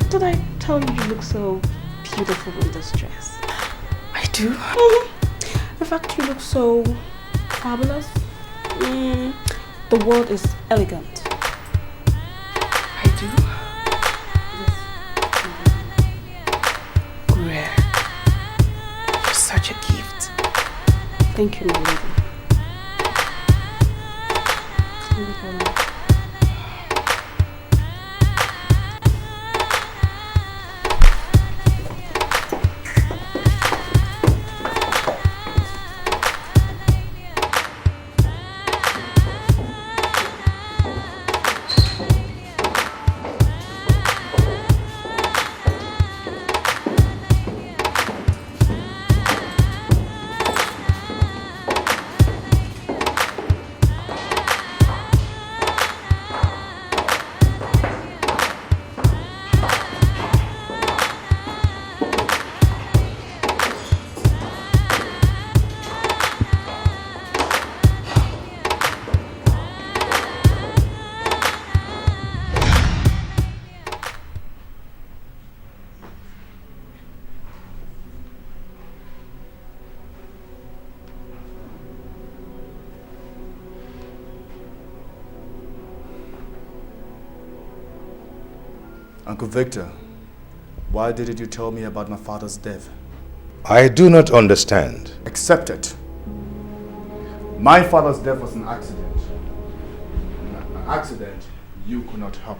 did I tell you you look so beautiful in this dress? I do? In fact, you look so fabulous. The word is elegant. I do? Greer, you're such a gift. Thank you, my lady. Uncle Victor, why didn't you tell me about my father's death? I do not understand. Accept it. My father's death was an accident. An accident you could not help.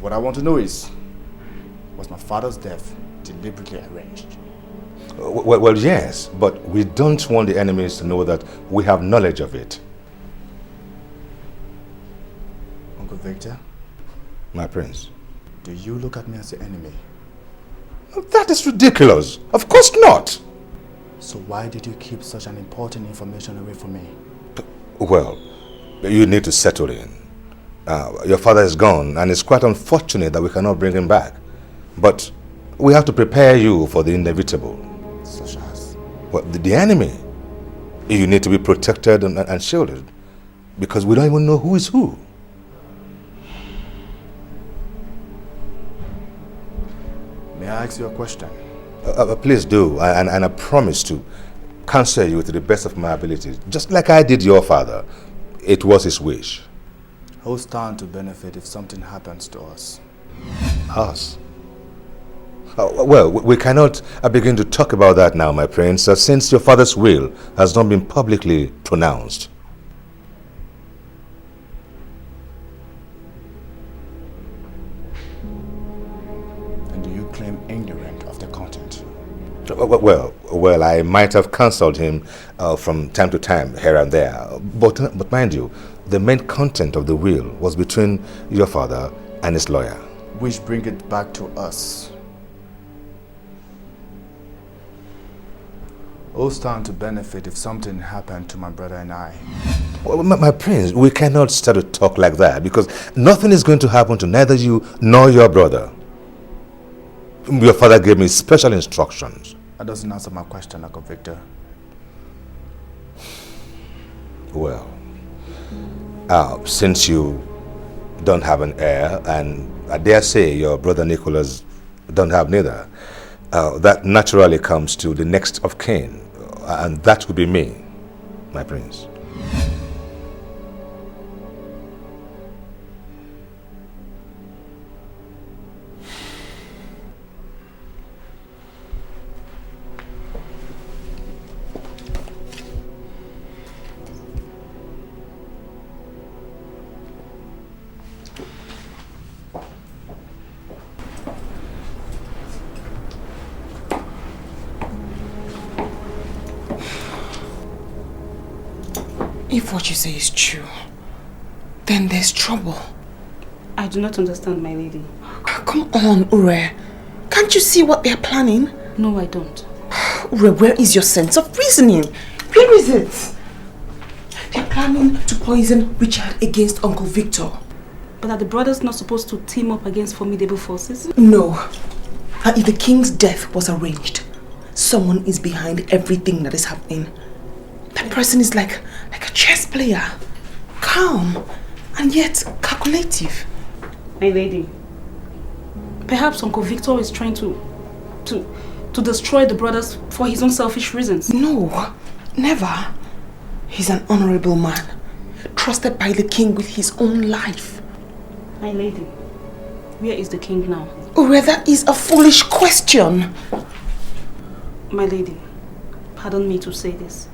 What I want to know is, was my father's death deliberately arranged? Well, yes, but we don't want the enemies to know that we have knowledge of it. Uncle Victor? My prince. Do you look at me as the enemy? That is ridiculous. Of course not. So why did you keep such an important information away from me? Well, you need to settle in. Your father is gone, and it's quite unfortunate that we cannot bring him back. But we have to prepare you for the inevitable. Such as? Well, the enemy. You need to be protected and shielded, because we don't even know who is who. May I ask you a question? Please do, and I promise to counsel you to the best of my ability, just like I did your father. It was his wish. Who'll stand to benefit if something happens to us? Us? Well, we cannot begin to talk about that now, my prince, since your father's will has not been publicly pronounced. And do you claim ignorant of the content? Well, I might have counseled him from time to time, here and there. But mind you, the main content of the will was between your father and his lawyer. Which bring it back to us. All stand to benefit if something happened to my brother and I. Well, my prince, we cannot start to talk like that, because nothing is going to happen to neither you nor your brother. Your father gave me special instructions. That doesn't answer my question, Uncle Victor. Well, since you don't have an heir, and I dare say your brother Nicholas don't have neither, that naturally comes to the next of kin, and that would be me, my prince. If what you say is true, then there's trouble. I do not understand, my lady. Come on, Ure. Can't you see what they're planning? No, I don't. Ure, where is your sense of reasoning? Where is it? They're planning to poison Richard against Uncle Victor. But are the brothers not supposed to team up against formidable forces? No. And if the king's death was arranged, someone is behind everything that is happening. That person is like a chess player. Calm and yet calculative. My lady, perhaps Uncle Victor is trying to destroy the brothers for his own selfish reasons. No, never. He's an honorable man, trusted by the king with his own life. My lady, where is the king now? Or that is a foolish question. My lady, pardon me to say this.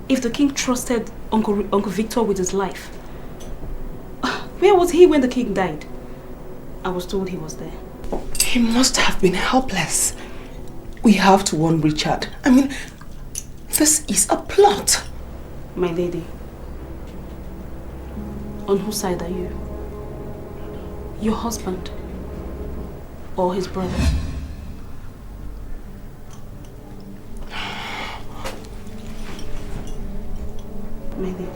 If the king trusted Uncle Victor with his life, where was he when the king died? I was told he was there. He must have been helpless. We have to warn Richard. I mean, this is a plot. My lady, on whose side are you? Your husband or his brother? My lady.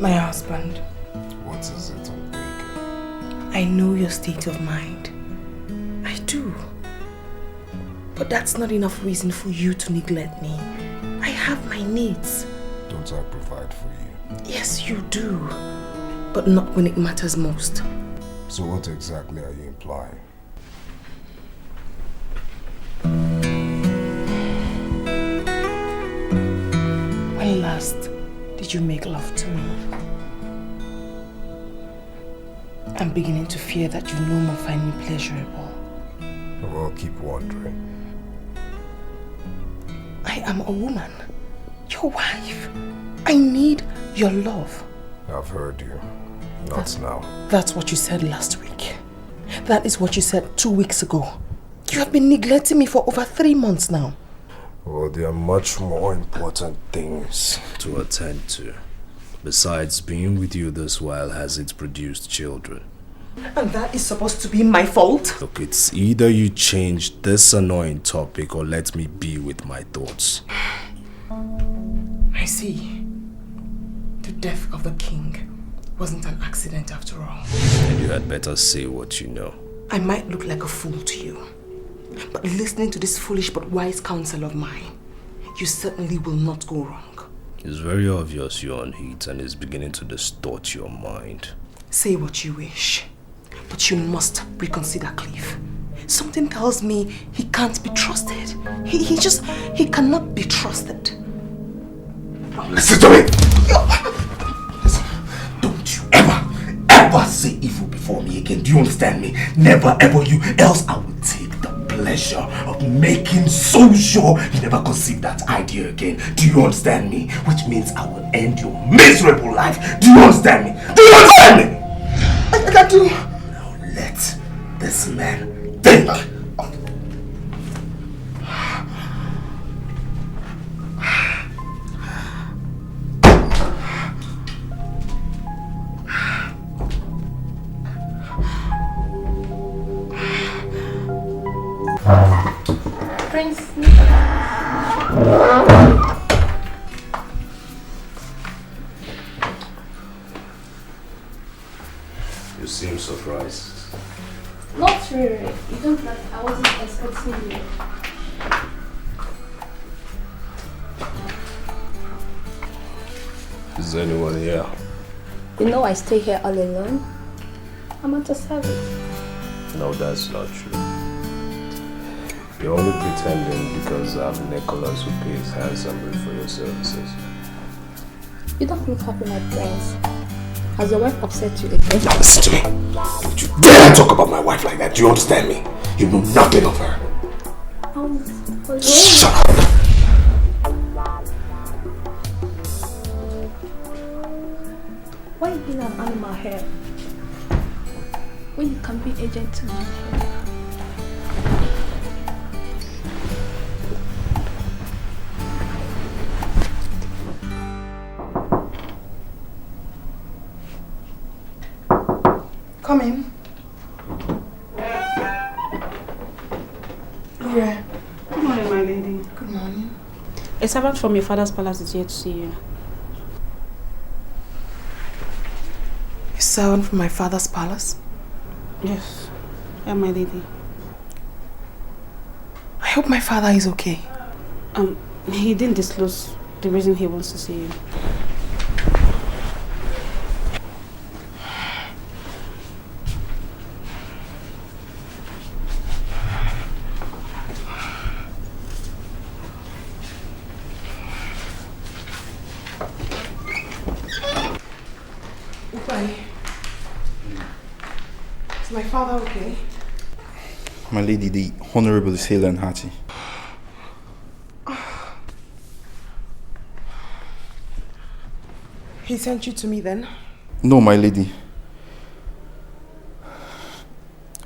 My husband. What is it, I'm thinking? I know your state of mind. I do. But that's not enough reason for you to neglect me. I have my needs. Don't I provide for you? Yes, you do. But not when it matters most. So what exactly are you implying? When last did you make love to me? I'm beginning to fear that you no more find me pleasurable. Well, keep wondering. I am a woman, your wife. I need your love. I've heard you. Not now. That's what you said last week. That is what you said 2 weeks ago. You have been neglecting me for over 3 months now. Well, there are much more important things to attend to. Besides, being with you this while has it produced children. And that is supposed to be my fault? Look, it's either you change this annoying topic or let me be with my thoughts. I see. The death of the king wasn't an accident after all. And you had better say what you know. I might look like a fool to you, but listening to this foolish but wise counsel of mine, you certainly will not go wrong. It's very obvious you're on heat and it's beginning to distort your mind. Say what you wish, but you must reconsider Cliff. Something tells me he can't be trusted. He cannot be trusted. Listen to me! Listen, don't you ever say evil before me again. Do you understand me? Never ever you, else I will take the pleasure of making so sure you never conceive that idea again. Do you understand me? Which means I will end your miserable life. Do you understand me? Do you understand me? I got to. Now let this man think. Prince. You seem surprised. Not really. You don't like I wasn't expecting you. Is anyone here? You know I stay here all alone. I'm at a service. No, that's not true. You're only pretending because I have Nicholas who pays handsomely for your services. You don't look happy, my prince. Has your wife upset you again? Now listen to me. Don't you dare talk about my wife like that. Do you understand me? You know nothing of her. Shut up. Why you being an animal here? When you can be a gentleman. Come in. Laura. Good morning, my lady. Good morning. A servant from your father's palace is here to see you. A servant from my father's palace? Yes. Yeah, my lady. I hope my father is okay. He didn't disclose the reason he wants to see you. Is my father okay? My lady, the Honorable is hale and hearty. He sent you to me then? No, my lady.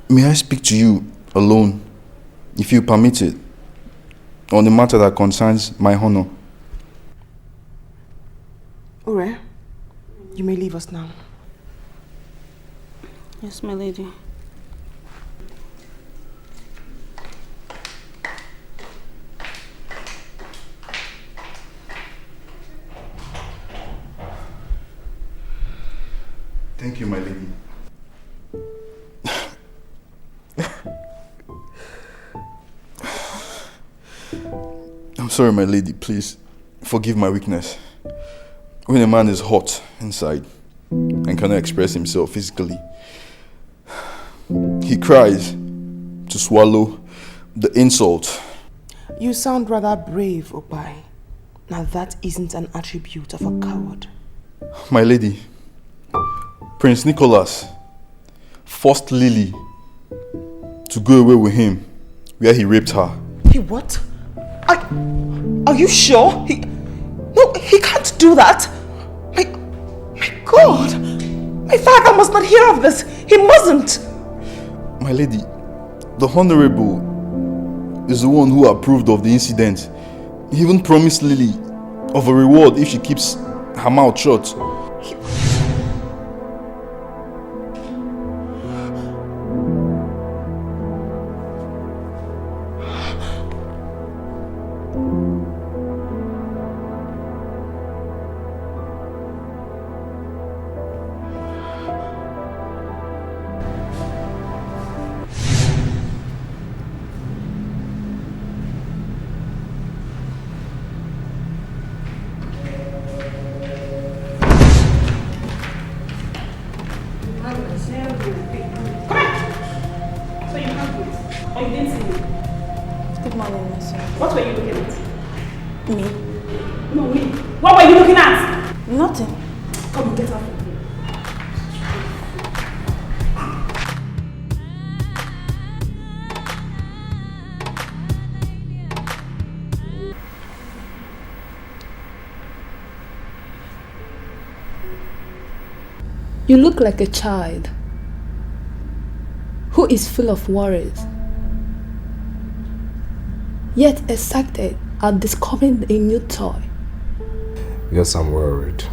May I speak to you alone, if you permit it, on the matter that concerns my honor? Ure, you may leave us now. Yes, my lady. Thank you, my lady. sorry, my lady. Please forgive my weakness. When a man is hot inside and cannot express himself physically, he cries to swallow the insult. You sound rather brave, Obai. Now that isn't an attribute of a coward. My lady, Prince Nicholas forced Lily to go away with him where he raped her. He what? Are you sure? No, he can't do that. My God. My father must not hear of this. He mustn't. My lady, the Honorable is the one who approved of the incident. He even promised Lily of a reward if she keeps her mouth shut. You look like a child who is full of worries, yet excited at discovering a new toy. Yes, I'm worried,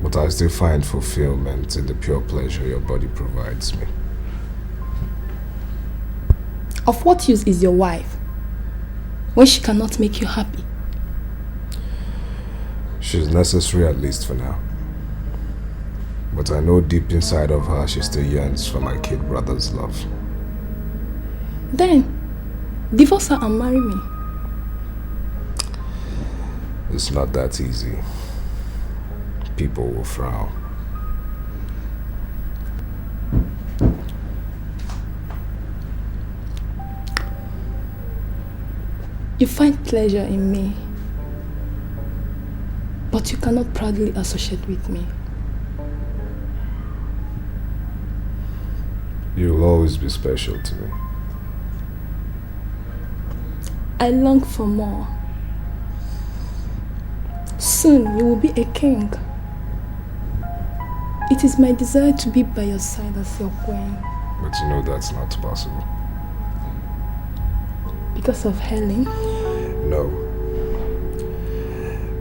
but I still find fulfillment in the pure pleasure your body provides me. Of what use is your wife when she cannot make you happy? She's necessary, at least for now. But I know deep inside of her she still yearns for my kid brother's love. Then, divorce her and marry me. It's not that easy. People will frown. You find pleasure in me, but you cannot proudly associate with me. You'll always be special to me. I long for more. Soon you will be a king. It is my desire to be by your side as your queen. But you know that's not possible. Because of Helen? No.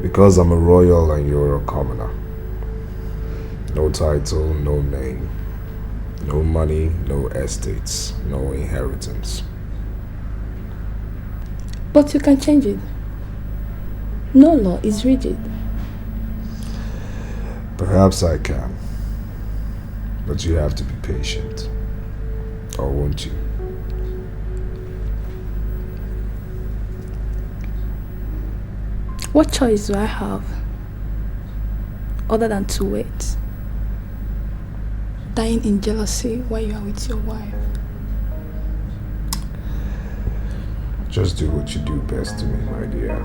Because I'm a royal and you're a commoner. No title, no name. No money, no estates, no inheritance. But you can change it. No law is rigid. Perhaps I can. But you have to be patient. Or won't you? What choice do I have other than to wait? Dying in jealousy while you are with your wife. Just do what you do best to me, my dear.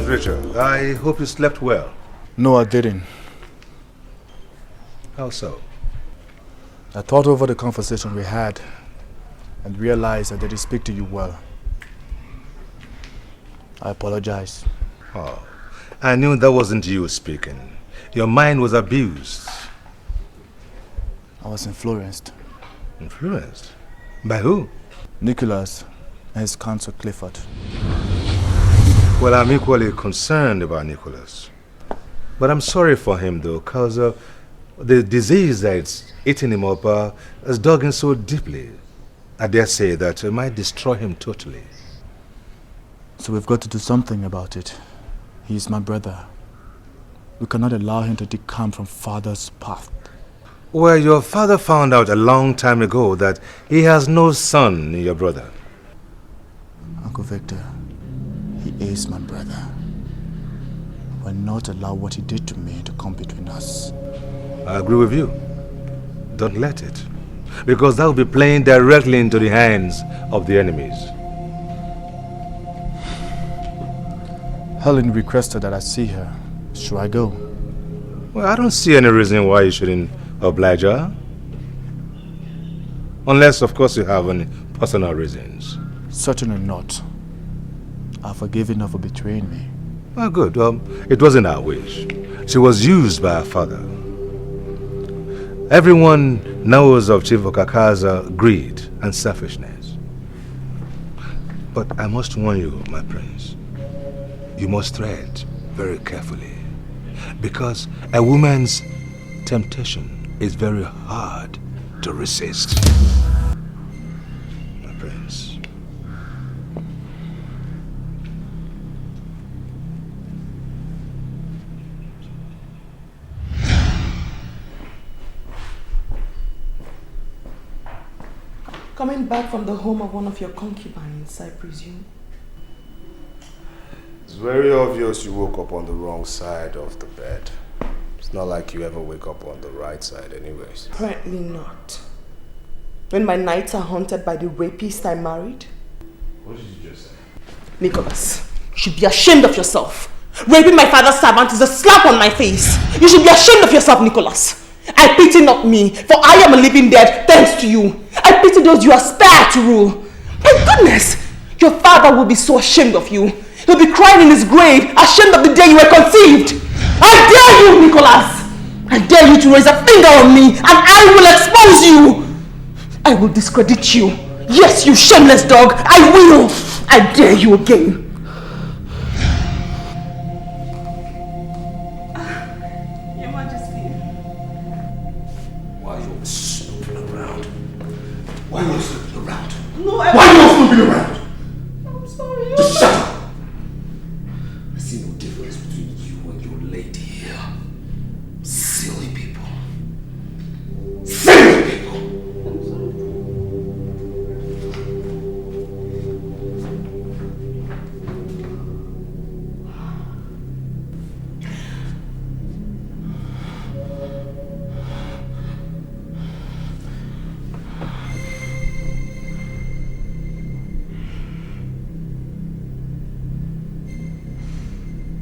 Richard, I hope you slept well. No, I didn't. How so? I thought over the conversation we had and realized I didn't speak to you well. I apologize. Oh, I knew that wasn't you speaking. Your mind was abused. I was influenced. Influenced? By who? Nicholas his counsel Clifford. Well, I'm equally concerned about Nicholas. But I'm sorry for him, though, because the disease that's eating him up has dug in so deeply. I dare say that it might destroy him totally. So we've got to do something about it. He's my brother. We cannot allow him to decamp from father's path. Well, your father found out a long time ago that he has no son in your brother. Uncle Victor, he is my brother. We'll not allow what he did to me to come between us. I agree with you. Don't let it. Because that will be playing directly into the hands of the enemies. Helen requested that I see her. Should I go? Well, I don't see any reason why you shouldn't oblige her. Unless, of course, you have any personal reasons. Certainly not. I've forgiven her for betraying me. Well, good. It wasn't our wish. She was used by her father. Everyone knows of Chief Okaka's greed and selfishness. But I must warn you, my prince. You must tread very carefully. Because a woman's temptation is very hard to resist. My prince. Coming back from the home of one of your concubines, I presume. It's very obvious you woke up on the wrong side of the bed. It's not like you ever wake up on the right side anyways. Apparently not. When my nights are haunted by the rapist I married. What did you just say? Nicholas, you should be ashamed of yourself. Raping my father's servant is a slap on my face. You should be ashamed of yourself, Nicholas. I pity not me, for I am a living dead thanks to you. I pity those you aspire to rule. My goodness, your father will be so ashamed of you. He'll be crying in his grave, ashamed of the day you were conceived. I dare you, Nicholas! I dare you to raise a finger on me, and I will expose you! I will discredit you. Yes, you shameless dog, I will! I dare you again. Your Majesty. Why are you snooping around? Why are you snooping around? No, Why are you snooping around? I'm sorry. Just shut up! I see no difference between you and your lady here. Silly people. Silly people!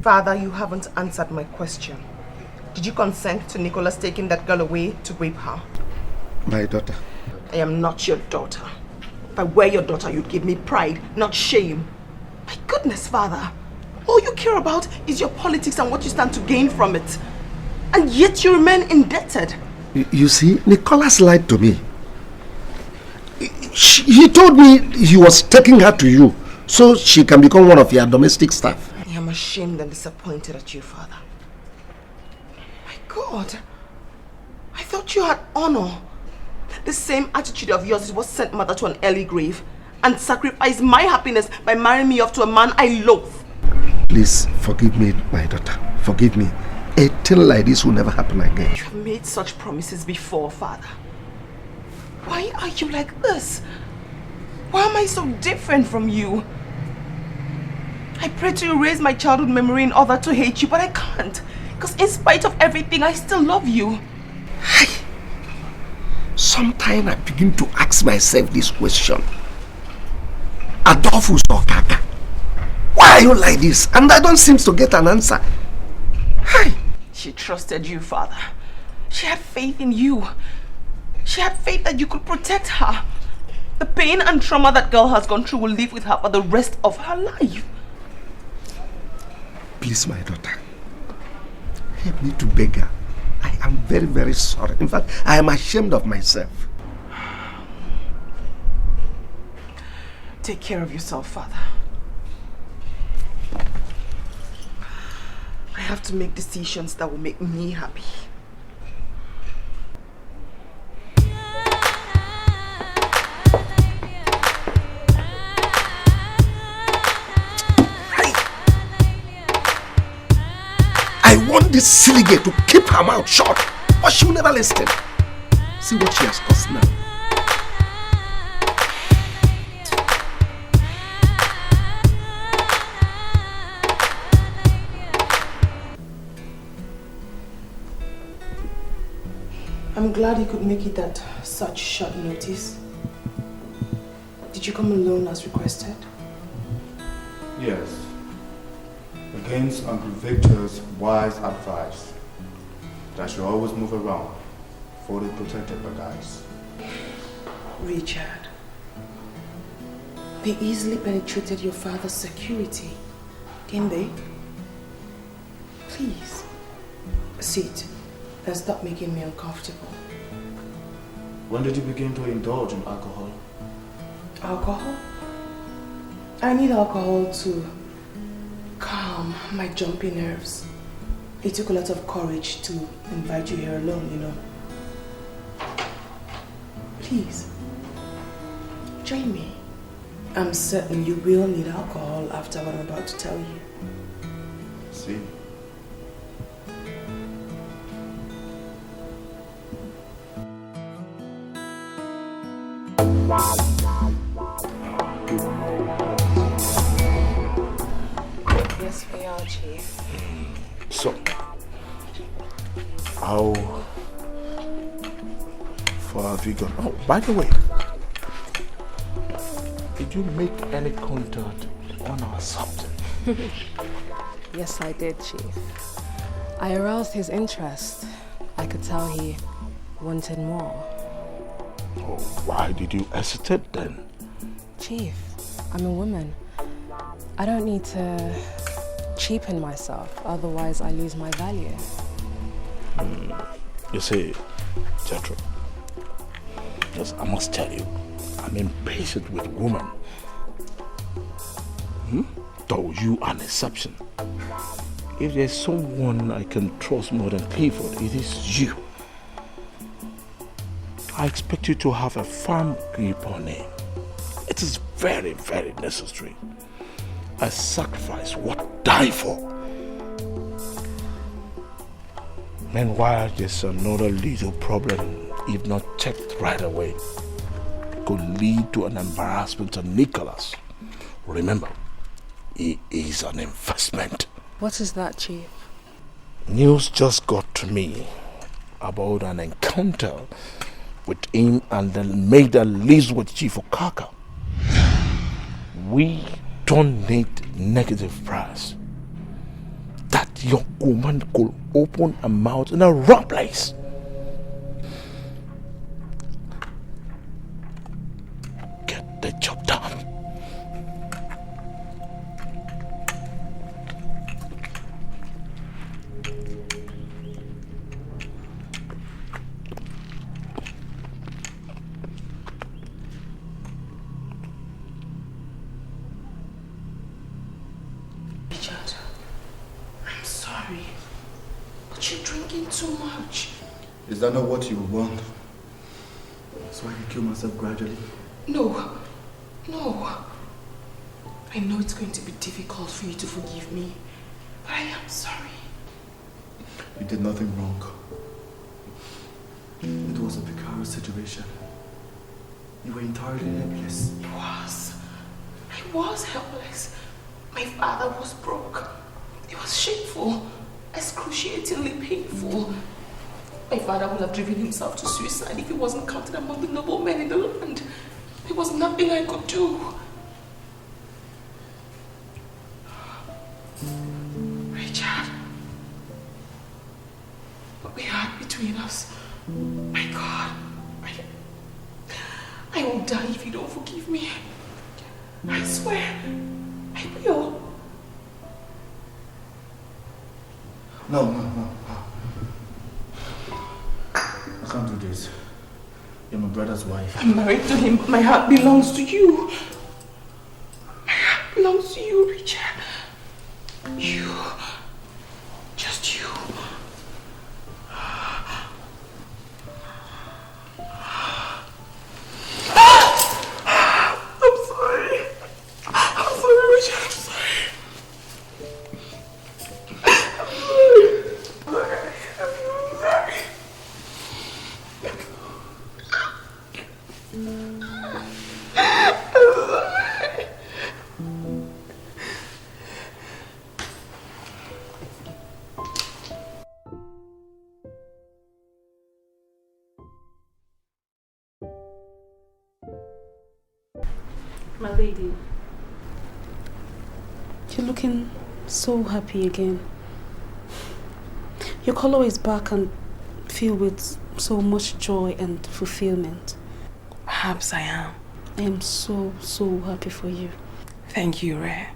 Father, you haven't answered my question. Did you consent to Nicholas taking that girl away to rape her? My daughter. I am not your daughter. If I were your daughter, you'd give me pride, not shame. My goodness, Father. All you care about is your politics and what you stand to gain from it. And yet you remain indebted. You see, Nicholas lied to me. He told me he was taking her to you so she can become one of your domestic staff. I am ashamed and disappointed at you, Father. My God. I thought you had honor. The same attitude of yours is what sent mother to an early grave and sacrificed my happiness by marrying me off to a man I loathe. Please forgive me, my daughter. Forgive me. A thing like this will never happen again. You have made such promises before, Father. Why are you like this? Why am I so different from you? I pray to erase my childhood memory in order to hate you, but I can't. Because in spite of everything, I still love you. Sometimes I begin to ask myself this question. Adolphus or Kaka? Why are you like this? And I don't seem to get an answer. She trusted you, Father. She had faith in you. She had faith that you could protect her. The pain and trauma that girl has gone through will live with her for the rest of her life. Please, my daughter, help me to beg her. I am very, very sorry. In fact, I am ashamed of myself. Take care of yourself, Father. I have to make decisions that will make me happy. I want this silly girl to keep her mouth shut, but she will never listen. See what she has caused now. I'm glad you could make it at such short notice. Did you come alone as requested? Yes. Against Uncle Victor's wise advice that I should always move around, fully protected by guys. Richard, they easily penetrated your father's security, didn't they? Please, sit and stop making me uncomfortable. When did you begin to indulge in alcohol? Alcohol? I need alcohol to calm my jumpy nerves. It took a lot of courage to invite you here alone, you know. Please, join me. I'm certain you will need alcohol after what I'm about to tell you. See? Yes, we are, Chief. So, how far have you gone? Oh, by the way, did you make any contact on our subject? Yes, I did, Chief. I aroused his interest. I could tell he wanted more. Oh, why did you hesitate then? Chief, I'm a woman. I don't need to cheapen myself, otherwise I lose my value. You see, Jethro, yes, I must tell you, I'm impatient with women. Though you are an exception. If there's someone I can trust more than Clifford, it is you. I expect you to have a firm grip on him. It is very, very necessary. A sacrifice worth dying for. Meanwhile, there's another little problem, if not checked right away. Could lead to an embarrassment to Nicholas. Remember, he is an investment. What is that, Chief? News just got to me about an encounter with him and the maid that lives with Chief Okaka. We don't need negative press. That young woman could open her mouth in a wrong place. Get the job done. Too much. Is that not what you want? That's why you kill myself gradually? No. I know it's going to be difficult for you to forgive me, but I am sorry. You did nothing wrong. It was a precarious situation. You were entirely helpless. I was helpless. My father was broke. It was shameful. Excruciatingly painful. My father would have driven himself to suicide if he wasn't counted among the noble men in the land. There was nothing I could do. Richard, what we had between us, my God, I will die if you don't forgive me. I swear, I will. No. I can't do this. You're my brother's wife. I'm married to him, but my heart belongs to you. belongs to you, Richard. You. Just you. I'm sorry. I'm sorry, Richard. I'm sorry. I'm sorry. I'm sorry. My lady, you're looking so happy again. Your color is back and filled with so much joy and fulfillment. Perhaps I am. I am so happy for you. Thank you, Rare.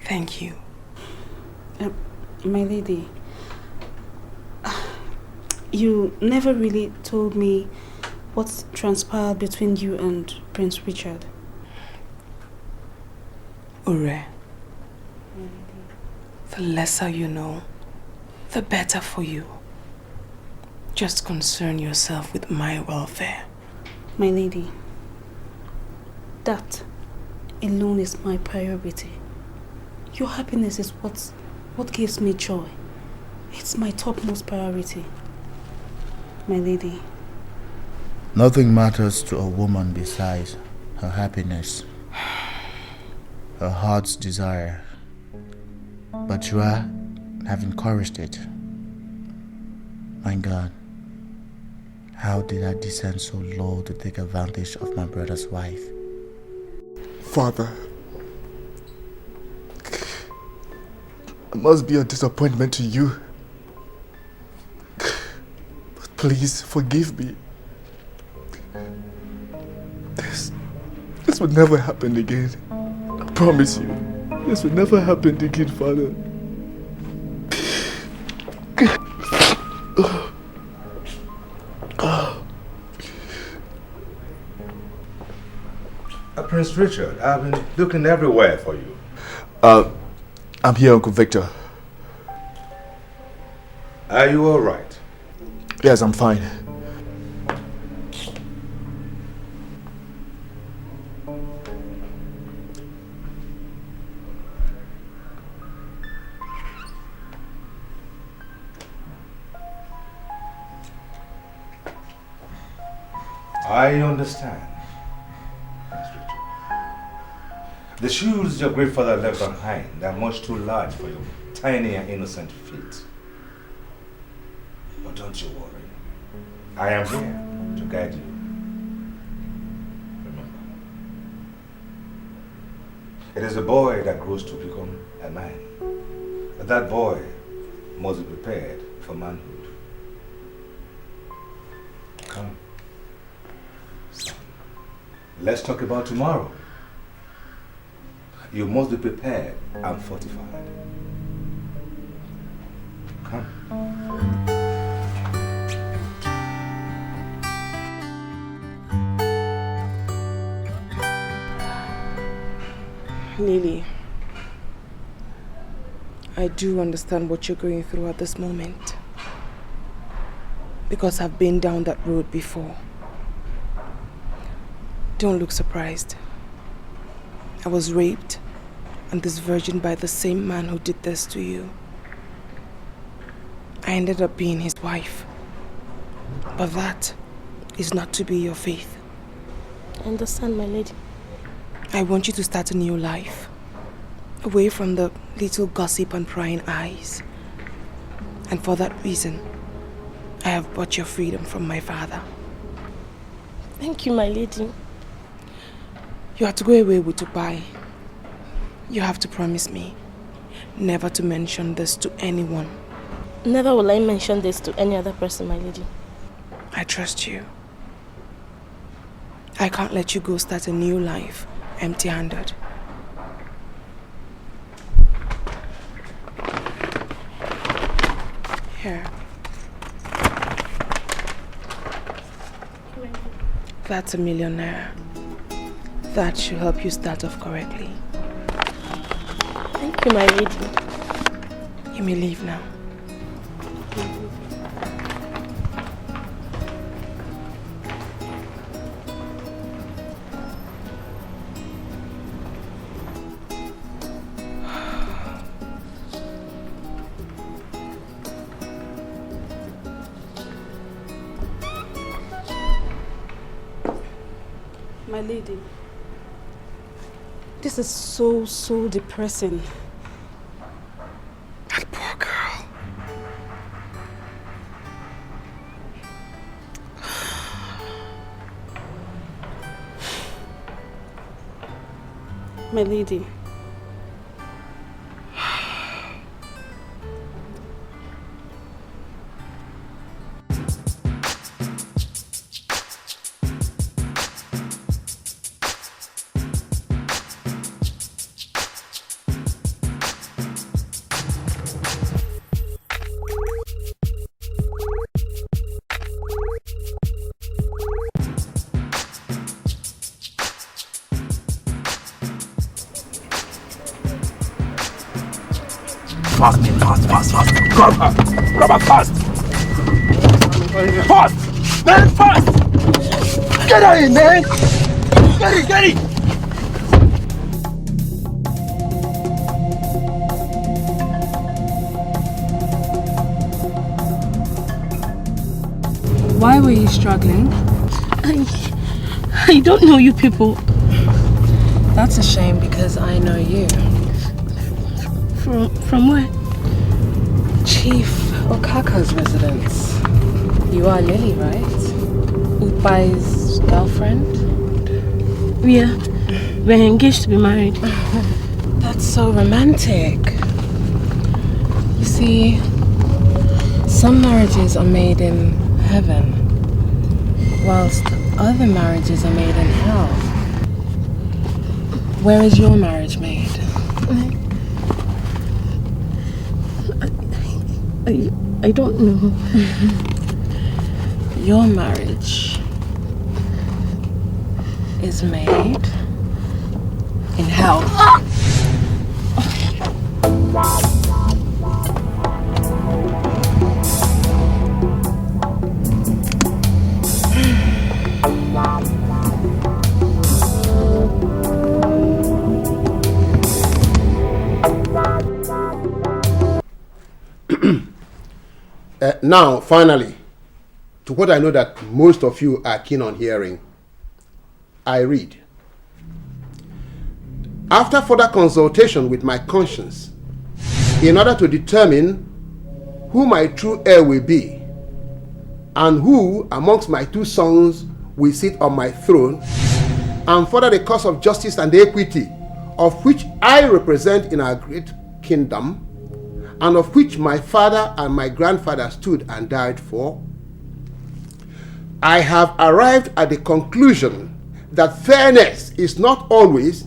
Thank you. My lady, you never really told me what transpired between you and Prince Richard. Ure, the lesser you know, the better for you. Just concern yourself with my welfare. My lady, that alone is my priority. Your happiness is what gives me joy. It's my topmost priority. My lady. Nothing matters to a woman besides her happiness, her heart's desire. But you have encouraged it. My God, how did I descend so low to take advantage of my brother's wife? Father, it must be a disappointment to you. But please forgive me. This would never happen again. I promise you. This would never happen again, Father. Prince Richard, I've been looking everywhere for you. I'm here, Uncle Victor. Are you all right? Yes, I'm fine. I understand. The shoes your great father left behind are much too large for your tiny and innocent feet. But don't you worry. I am here to guide you. Remember, it is a boy that grows to become a man. That boy must be prepared for manhood. Come. Son, let's talk about tomorrow. You must be prepared and fortified. Come. Lily, I do understand what you're going through at this moment. Because I've been down that road before. Don't look surprised. I was raped and this virgin by the same man who did this to you. I ended up being his wife. But that is not to be your faith. I understand, my lady. I want you to start a new life. Away from the little gossip and prying eyes. And for that reason, I have bought your freedom from my father. Thank you, my lady. You have to go away with Tupai. You have to promise me never to mention this to anyone. Never will I mention this to any other person, my lady. I trust you. I can't let you go start a new life empty-handed. Here. That's $1 million. That should help you start off correctly. Thank you, my lady. You may leave now. My lady, this is so depressing. That poor girl. My lady, Fast, man, fast. Grab her fast. Fast, man, fast. Get her in, man. Get it. why were you struggling? I don't know you people. That's a shame because I know you. From where? Chief Okaka's residence. You are Lily, right? Ukbai's girlfriend? We're engaged to be married. That's so romantic. You see, some marriages are made in heaven, whilst other marriages are made in hell. Where is your marriage made? I don't know. Your marriage is made in hell. Now, finally, to what I know that most of you are keen on hearing, I read. After further consultation with my conscience, in order to determine who my true heir will be, and who amongst my two sons will sit on my throne, and further the cause of justice and equity, of which I represent in our great kingdom, and of which my father and my grandfather stood and died for, I have arrived at the conclusion that fairness is not always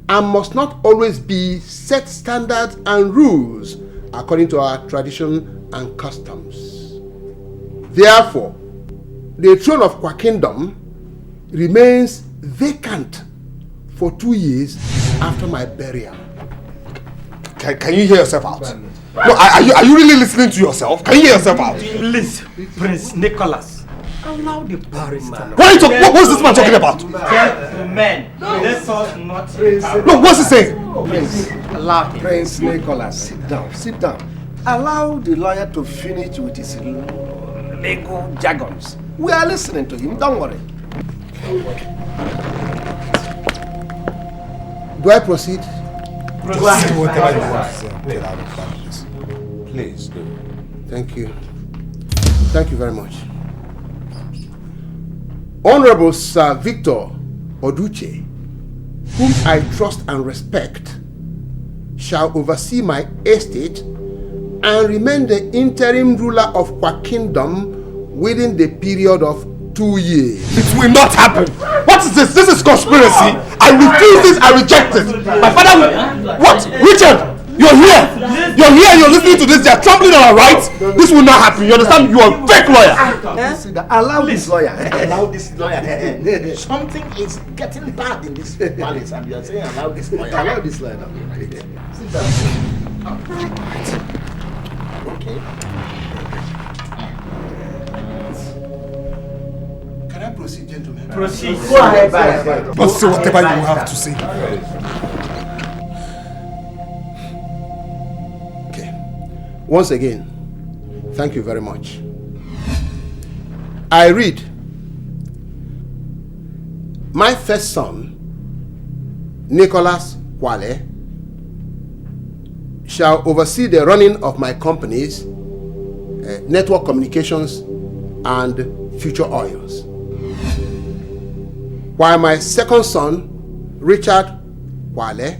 and must not always be set standards and rules according to our tradition and customs. Therefore, the throne of Kwa Kingdom remains vacant for 2 years after my burial. Can you hear yourself out? No, are you really listening to yourself? Can you hear yourself out? Please, Prince Nicholas, allow the barrister. What's this man talking about? Gentlemen, let us not. No, what's he saying? Prince Nicholas, sit down. Allow the lawyer to finish with his legal jargons. We are listening to him, don't worry. Do I proceed? Please do. Thank you. Thank you very much. Honorable Sir Victor Oduche, whom I trust and respect, shall oversee my estate and remain the interim ruler of Kwa Kingdom within the period of 2 years. It will not happen. What is this? This is conspiracy. I refuse this. I reject it. My father will... What? Richard! You're here. You're listening to this. They're trampling on our rights. This will not happen. You understand? You are a fake lawyer. Allow this lawyer. Allow this lawyer. Something is getting bad in this palace, and you are saying allow this lawyer. Allow this lawyer. Sit down. Okay. Can I proceed, gentlemen? Proceed. Go ahead. But say whatever you have to say. Once again, thank you very much. I read, my first son, Nicholas Kwale, shall oversee the running of my companies, network communications, and future oils. While my second son, Richard Kwale,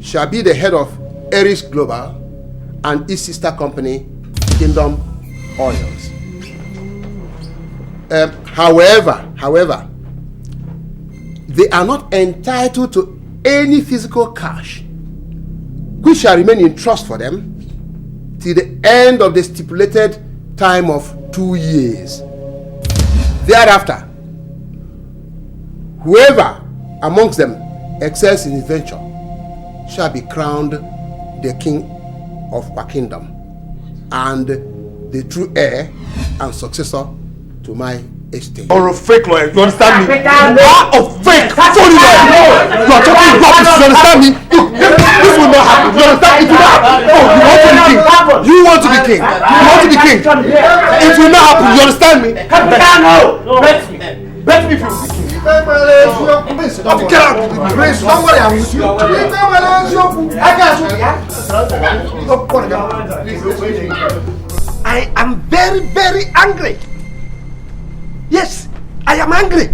shall be the head of Aries Global and its sister company, Kingdom Oils. However, they are not entitled to any physical cash, which shall remain in trust for them till the end of the stipulated time of 2 years. Thereafter, whoever amongst them excels in his venture shall be crowned the king of our kingdom and the true heir and successor to my estate. Or a fake lawyer, you understand me? You are a fake phony lawyer. You are talking rubbish, you understand me? This will not happen, you understand? It will not happen. Oh, you want to be king. You want to be king. It will not happen, you understand me? Bet me if you will be king. Get out. Don't worry, I'm with you. I am very, very angry. Yes, I am angry.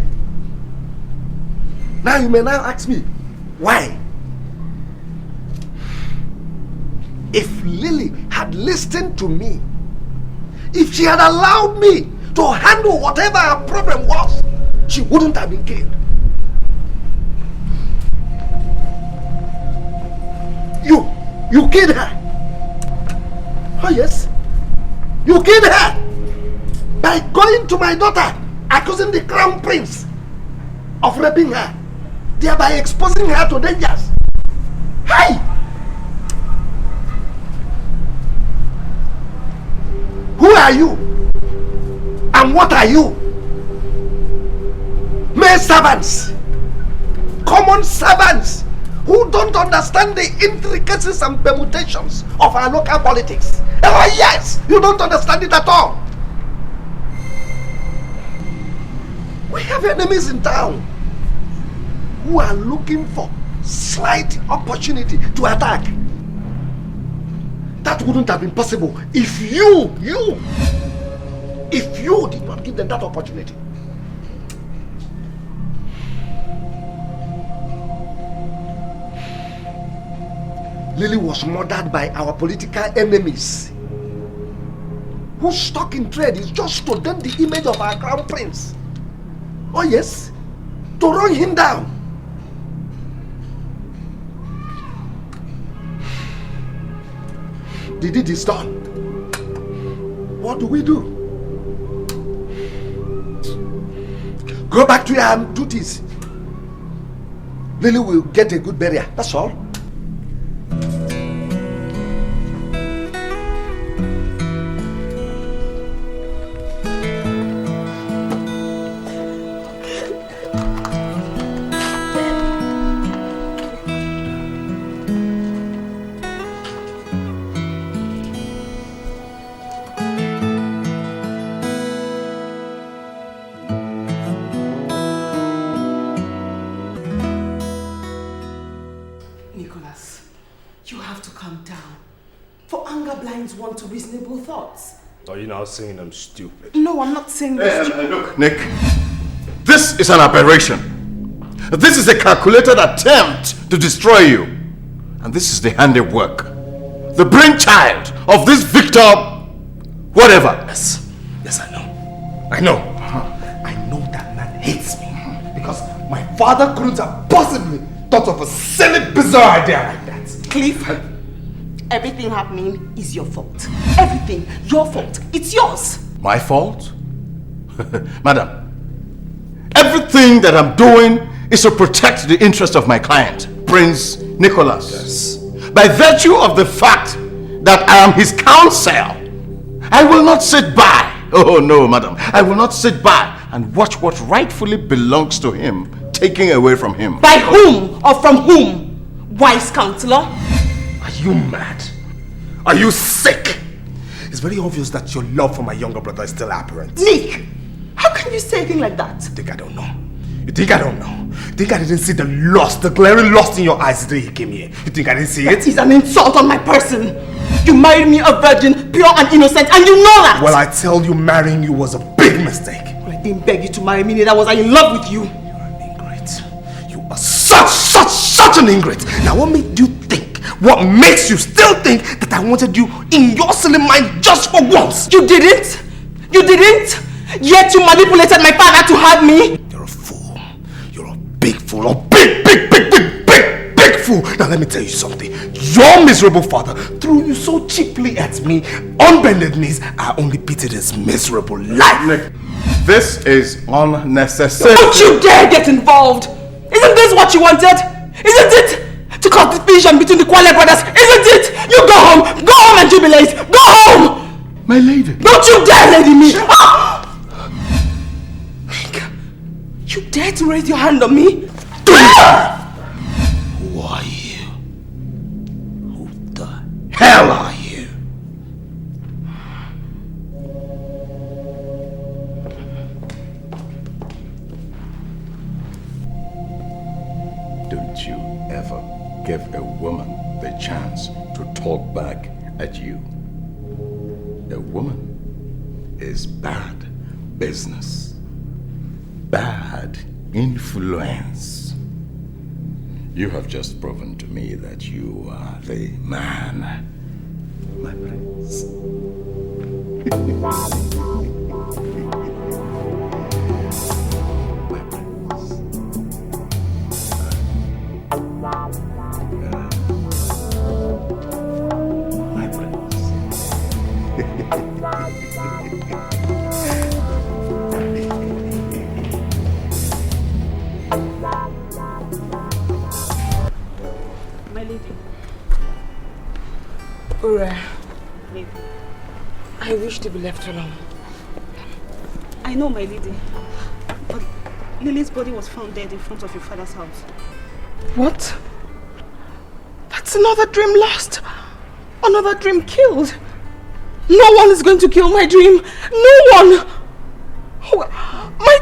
Now you may now ask me, why? If Lily had listened to me, if she had allowed me to handle whatever her problem was, she wouldn't have been killed. You killed her. Oh yes, you killed her by going to my daughter, accusing the crown prince of raping her, thereby exposing her to dangers. Hey! Who are you? And what are you? Mere servants, common servants who don't understand the intricacies and permutations of our local politics. Oh yes, you don't understand it at all. We have enemies in town who are looking for slight opportunity to attack. That wouldn't have been possible if you did not give them that opportunity. Lily was murdered by our political enemies, whose stock in trade is just to dent the image of our crown prince. Oh yes, to run him down. The deed is done. What do we do? Go back to your duties. Lily will get a good burial, that's all. Want to reasonable thoughts. Are you now saying I'm stupid? No, I'm not saying this. Look, Nick, this is an aberration. This is a calculated attempt to destroy you. And this is the handiwork, the brainchild of this Victor, whatever. Yes, I know. I know. I know that man hates me because my father couldn't have possibly thought of a silly, bizarre idea like that. Cliff, everything happening is your fault. Everything, your fault. It's yours. My fault? Madam, everything that I'm doing is to protect the interest of my client, Prince Nicholas. Yes. By virtue of the fact that I am his counsel, I will not sit by. Oh no, madam. I will not sit by and watch what rightfully belongs to him taken away from him. By whom or from whom? Wise counselor? Are you mad? Are you sick? It's very obvious that your love for my younger brother is still apparent. Nick, how can you say a thing like that? You think I don't know? You think I don't know? You think I didn't see the lust, the glaring lust in your eyes the day he came here? You think I didn't see it? That is an insult on my person. You married me a virgin, pure and innocent, and you know that! Well, I tell you, marrying you was a big mistake. Well, I didn't beg you to marry me, neither was I in love with you. You're an ingrate. You are such an ingrate. Now what made you think, what makes you still think that I wanted you in your silly mind just for once? You didn't? You didn't? Yet you manipulated my father to have me? You're a fool. You're a big fool. A big fool. Now let me tell you something. Your miserable father threw you so cheaply at me. On bended knees, I only pitied his miserable life. Nick, this is unnecessary. Don't you dare get involved! Isn't this what you wanted? Isn't it? To cause division between the Kwale brothers, isn't it? You go home and jubilate! Go home! My lady. Don't you dare lady me! Nick, you dare to raise your hand on me? Who are you? Who the hell are you? Don't you ever give a woman the chance to talk back at you. A woman is bad business, bad influence. You have just proven to me that you are the man, my prince. My lady. Ura, I wish to be left alone. I know, my lady. But Lily's body was found dead in front of your father's house. What? That's another dream lost. Another dream killed. No one is going to kill my dream. No one. My